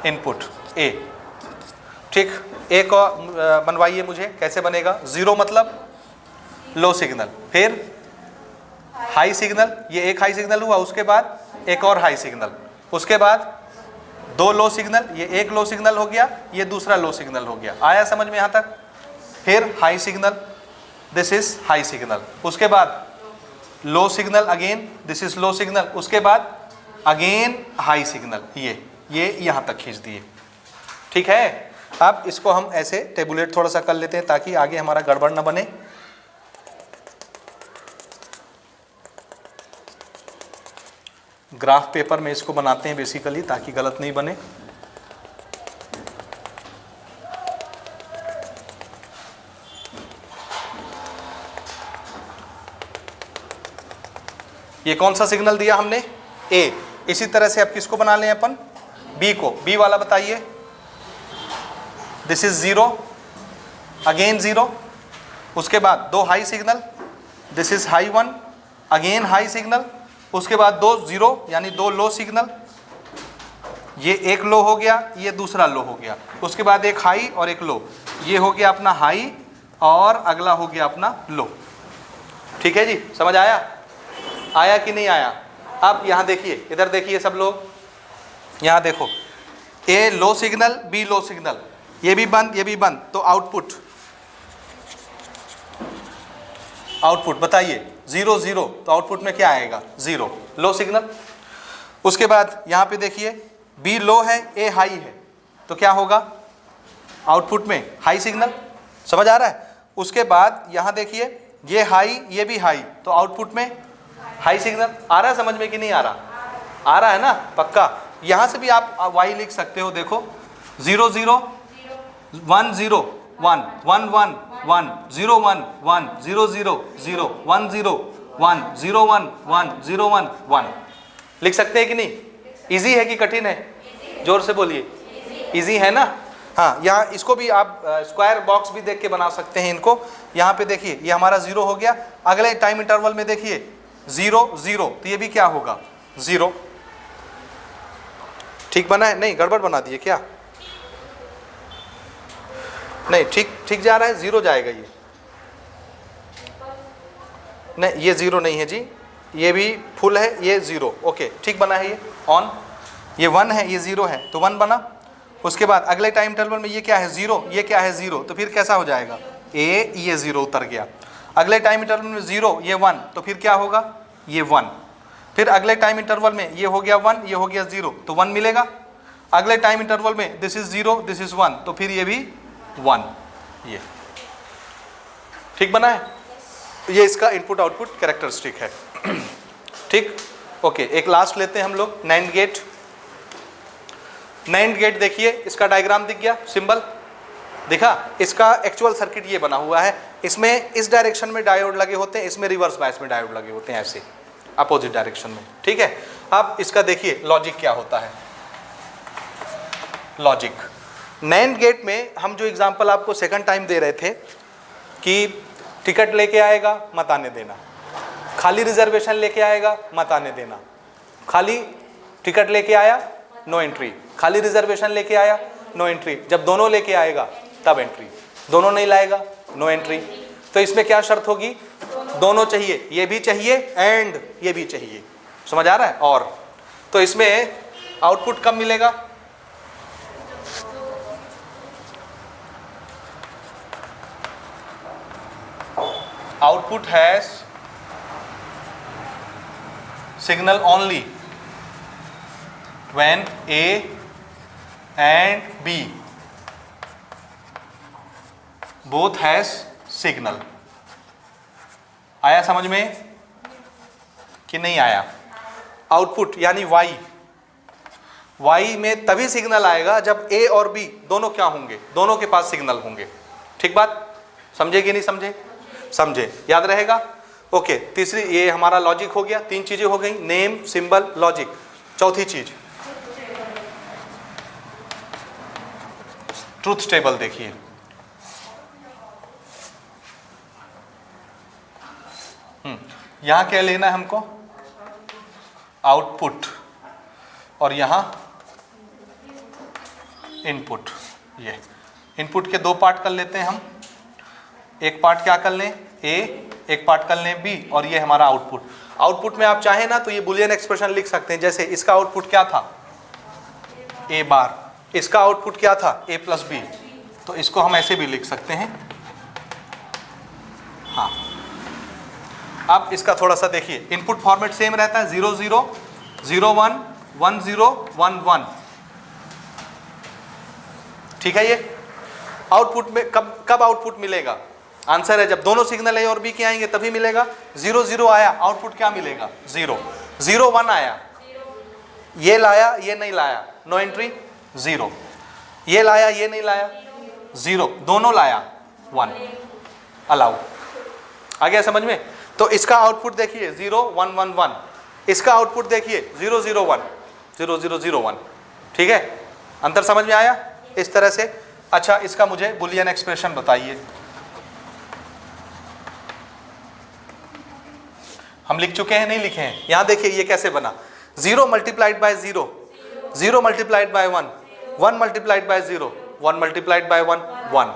A: इनपुट ए, ठीक। ए को बनवाइए मुझे, कैसे बनेगा। 0 मतलब लो सिग्नल, फिर हाई सिग्नल, ये एक हाई सिग्नल हुआ, उसके बाद एक और हाई सिग्नल, उसके बाद 2 लो सिग्नल, ये एक लो सिग्नल हो गया, ये दूसरा लो सिग्नल हो गया। आया समझ में यहाँ तक। फिर high signal, this is high signal, उसके बाद low signal again, this is low signal, उसके बाद अगेन हाई सिग्नल, ये यहाँ तक खींच दिए, ठीक है। अब इसको हम ऐसे टेबुलेट थोड़ा सा कर लेते हैं, ताकि आगे हमारा गड़बड़ ना बने। ग्राफ पेपर में इसको बनाते हैं बेसिकली, ताकि गलत नहीं बने। ये कौन सा सिग्नल दिया हमने, ए। इसी तरह से अब किसको बना लें अपन, बी को। बी वाला बताइए, दिस इज 0 अगेन 0, उसके बाद 2 high signal, this is high 1 again high signal, उसके बाद 2 0 यानी 2 लो सिग्नल, ये एक लो हो गया, ये दूसरा लो हो गया, उसके बाद एक हाई और एक लो, ये हो गया अपना हाई और अगला हो गया अपना लो, ठीक है जी। समझ आया कि नहीं आया। अब यहाँ देखिए, इधर देखिए सब लोग, यहाँ देखो, A low signal, B low signal, ये भी बंद, ये भी बंद, तो आउटपुट बताइए 0 0, तो आउटपुट में क्या आएगा, 0 लो सिग्नल। उसके बाद यहाँ पे देखिए, बी लो है, ए हाई है, तो क्या होगा, आउटपुट में हाई सिग्नल, समझ आ रहा है। उसके बाद यहाँ देखिए, ये हाई, ये भी हाई, तो आउटपुट में हाई सिग्नल। आ रहा है समझ में कि नहीं आ रहा, आ रहा है ना, पक्का। यहाँ से भी आप वाई लिख सकते हो, देखो 0 0 1 0 1 1 1 1 0 1 1 0 0 0 1 0 1 0 1 1 0 1 1 लिख सकते हैं कि नहीं। इजी है कि कठिन है, जोर से बोलिए, इजी है ना। हाँ, यहाँ इसको भी आप स्क्वायर बॉक्स भी देख के बना सकते हैं इनको। यहाँ पे देखिए, ये हमारा 0 हो गया, अगले टाइम इंटरवल में देखिए 0 0, तो ये भी क्या होगा, 0। ठीक बना है, नहीं गड़बड़ बना दिए क्या, नहीं ठीक जा रहा है, 0 जाएगा ये, नहीं ये 0 नहीं है जी, ये भी फुल है, ये 0, ओके ठीक बना है ये ऑन, ये 1 है, ये 0 है, तो 1 बना। उसके बाद अगले टाइम इंटरवल में ये क्या है 0, ये क्या है 0, तो फिर कैसा हो जाएगा, ये 0 उतर गया। अगले टाइम इंटरवल में 0, ये 1, तो फिर क्या होगा, ये 1। फिर अगले टाइम इंटरवल में ये हो गया 1, ये हो गया 0, तो 1 मिलेगा। अगले टाइम इंटरवल में दिस इज 0, दिस इज 1, तो फिर ये भी 1, ये ठीक बना है। तो ये इसका इनपुट आउटपुट कैरेक्टरिस्टिक है, ठीक, ओके। एक लास्ट लेते हैं हम लोग, नैंड गेट। नैंड गेट देखिए, इसका डायग्राम दिख गया, सिंबल दिखा। इसका एक्चुअल सर्किट ये बना हुआ है, इसमें इस डायरेक्शन में डायोड लगे होते हैं, इसमें रिवर्स बायस में डायोड लगे होते हैं, ऐसे अपोजिट डायरेक्शन में, ठीक है। अब इसका देखिए लॉजिक क्या होता है, लॉजिक नैंड गेट में हम जो एग्जांपल आपको सेकंड टाइम दे रहे थे कि टिकट लेके आएगा मत आने देना, खाली रिजर्वेशन लेके आएगा मत आने देना, खाली टिकट लेके आया नो एंट्री, खाली रिजर्वेशन लेके आया नो एंट्री, जब दोनों लेके आएगा तब एंट्री, दोनों नहीं लाएगा नो एंट्री। तो इसमें क्या शर्त होगी, दोनों चाहिए, ये भी चाहिए एंड ये भी चाहिए, समझ आ रहा है। और तो इसमें आउटपुट कब मिलेगा, output has signal only when A and B both has signal। आया समझ में कि नहीं आया। आउटपुट यानी Y में तभी सिग्नल आएगा जब A और B दोनों क्या होंगे, दोनों के पास सिग्नल होंगे। ठीक बात, समझे कि नहीं समझे, समझे, याद रहेगा। ओके, तीसरी ये हमारा लॉजिक हो गया, तीन चीजें हो गई, नेम, सिंबल, लॉजिक। चौथी चीज ट्रूथ टेबल। देखिए यहां क्या लेना है हमको, आउटपुट, और यहां इनपुट। ये इनपुट के दो पार्ट कर लेते हैं हम, एक पार्ट क्या कर लें ए, एक पार्ट कर लें बी, और ये हमारा आउटपुट। आउटपुट में आप चाहें ना तो ये बुलियन एक्सप्रेशन लिख सकते हैं, जैसे इसका आउटपुट क्या था ए बार, इसका आउटपुट क्या था ए प्लस बी, तो इसको हम ऐसे भी लिख सकते हैं। हाँ, अब इसका थोड़ा सा देखिए, इनपुट फॉर्मेट सेम रहता है, 0 0 0 1 1 0 1 1। ठीक है। ये आउटपुट में कब आउटपुट मिलेगा, आंसर है जब दोनों सिग्नल ए और बी के आएंगे तभी मिलेगा। 0 0 आया, आउटपुट क्या मिलेगा 0 0 1 आया, ये लाया ये नहीं लाया, नो एंट्री 0, ये लाया ये नहीं लाया 0, दोनों लाया 1, अलाउ। आ गया समझ में। तो इसका आउटपुट देखिए 0 1 1 1, इसका आउटपुट देखिए 0 0 1 0 0 0 1। ठीक है, अंतर समझ में आया इस तरह से। अच्छा, इसका मुझे बुलियन एक्सप्रेशन बताइए। हम लिख चुके हैं, नहीं लिखे हैं, यहां देखिए ये कैसे बना, 0 multiplied by 0, 0 multiplied by 1, 1 multiplied by 0, 1 multiplied by 1 1,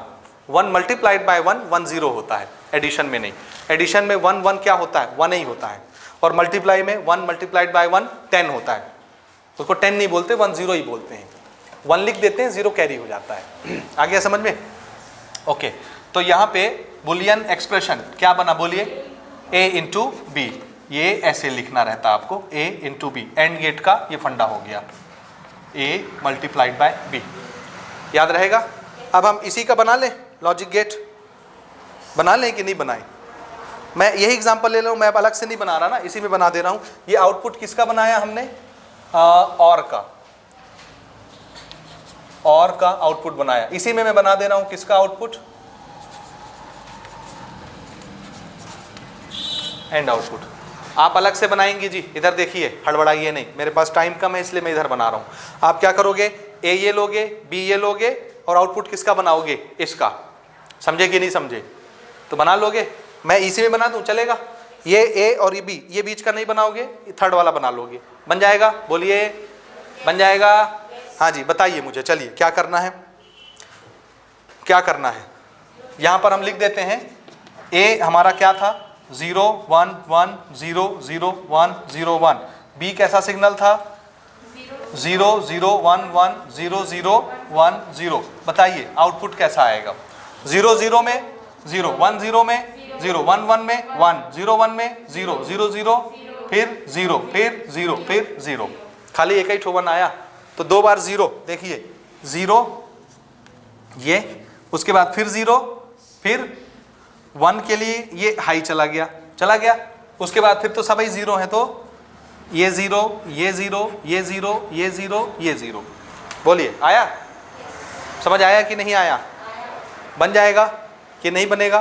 A: 1 multiplied by 1 1 0 होता है, एडिशन में नहीं। एडिशन में 1 1 क्या होता है 1 ही होता है, और मल्टीप्लाई में 1 मल्टीप्लाइड बाय 1 10 होता है, उसको 10 नहीं बोलते 1 0 ही बोलते हैं, 1 लिख देते हैं 0 कैरी हो जाता है। आ गया समझ में। ओके, तो यहाँ पे बुलियन एक्सप्रेशन क्या बना बोलिए, a इंटू बी, ये ऐसे लिखना रहता है आपको, a into B, and gate का ये फंडा हो गया, a मल्टीप्लाइड बाय b, याद रहेगा। अब हम इसी का बना लें, लॉजिक गेट बना लें कि नहीं बनाए। मैं यही एग्जांपल ले रहा हूँ, मैं अब अलग से नहीं बना रहा ना, इसी में बना दे रहा हूँ। ये आउटपुट किसका बनाया हमने, और का आउटपुट बनाया, इसी में मैं बना दे रहा हूँ किसका आउटपुट, एंड आउटपुट। आप अलग से बनाएंगे जी, इधर देखिए, हड़बड़ाइए नहीं, मेरे पास टाइम कम है इसलिए मैं इधर बना रहा हूँ। आप क्या करोगे, ए ये लोगे, बी ये लोगे, और आउटपुट किसका बनाओगे, इसका। समझे कि नहीं समझे, तो बना लोगे। मैं इसी में बना दूं चलेगा, ये ए और ये बी, ये बीच का नहीं बनाओगे, थर्ड वाला बना लोगे, बन जाएगा। बोलिए बन जाएगा। हाँ जी बताइए मुझे, चलिए क्या करना है, क्या करना है। यहाँ पर हम लिख देते हैं, ए हमारा क्या था 0 1 1 0 0 1 0 1, बी कैसा सिग्नल था 0 0 1 1 0 0 1 0। बताइए आउटपुट कैसा आएगा, 0 0 में 0, 1 0 में 0, 1 1 में 1, 0 1 में 0 0 0, फिर 0, फिर 0, फिर 0, खाली एक ही ठोवन आया तो 2 बार 0। देखिए 0 ये, उसके बाद फिर 0, फिर 1 के लिए ये हाई चला गया, उसके बाद फिर तो सभी 0 है, तो ये 0 ये 0 ये 0 ये 0 ये 0। बोलिए आया, समझ आया कि नहीं आया, बन जाएगा कि नहीं बनेगा।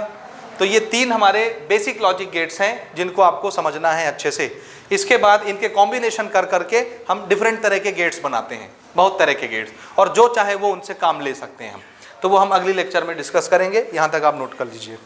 A: तो ये 3 हमारे बेसिक लॉजिक गेट्स हैं जिनको आपको समझना है अच्छे से। इसके बाद इनके कॉम्बिनेशन कर करके हम डिफरेंट तरह के गेट्स बनाते हैं। बहुत तरह के गेट्स, और जो चाहे वो उनसे काम ले सकते हैं हम। तो वो हम अगली लेक्चर में डिस्कस करेंगे, यहाँ तक आप नोट कर लीजिए।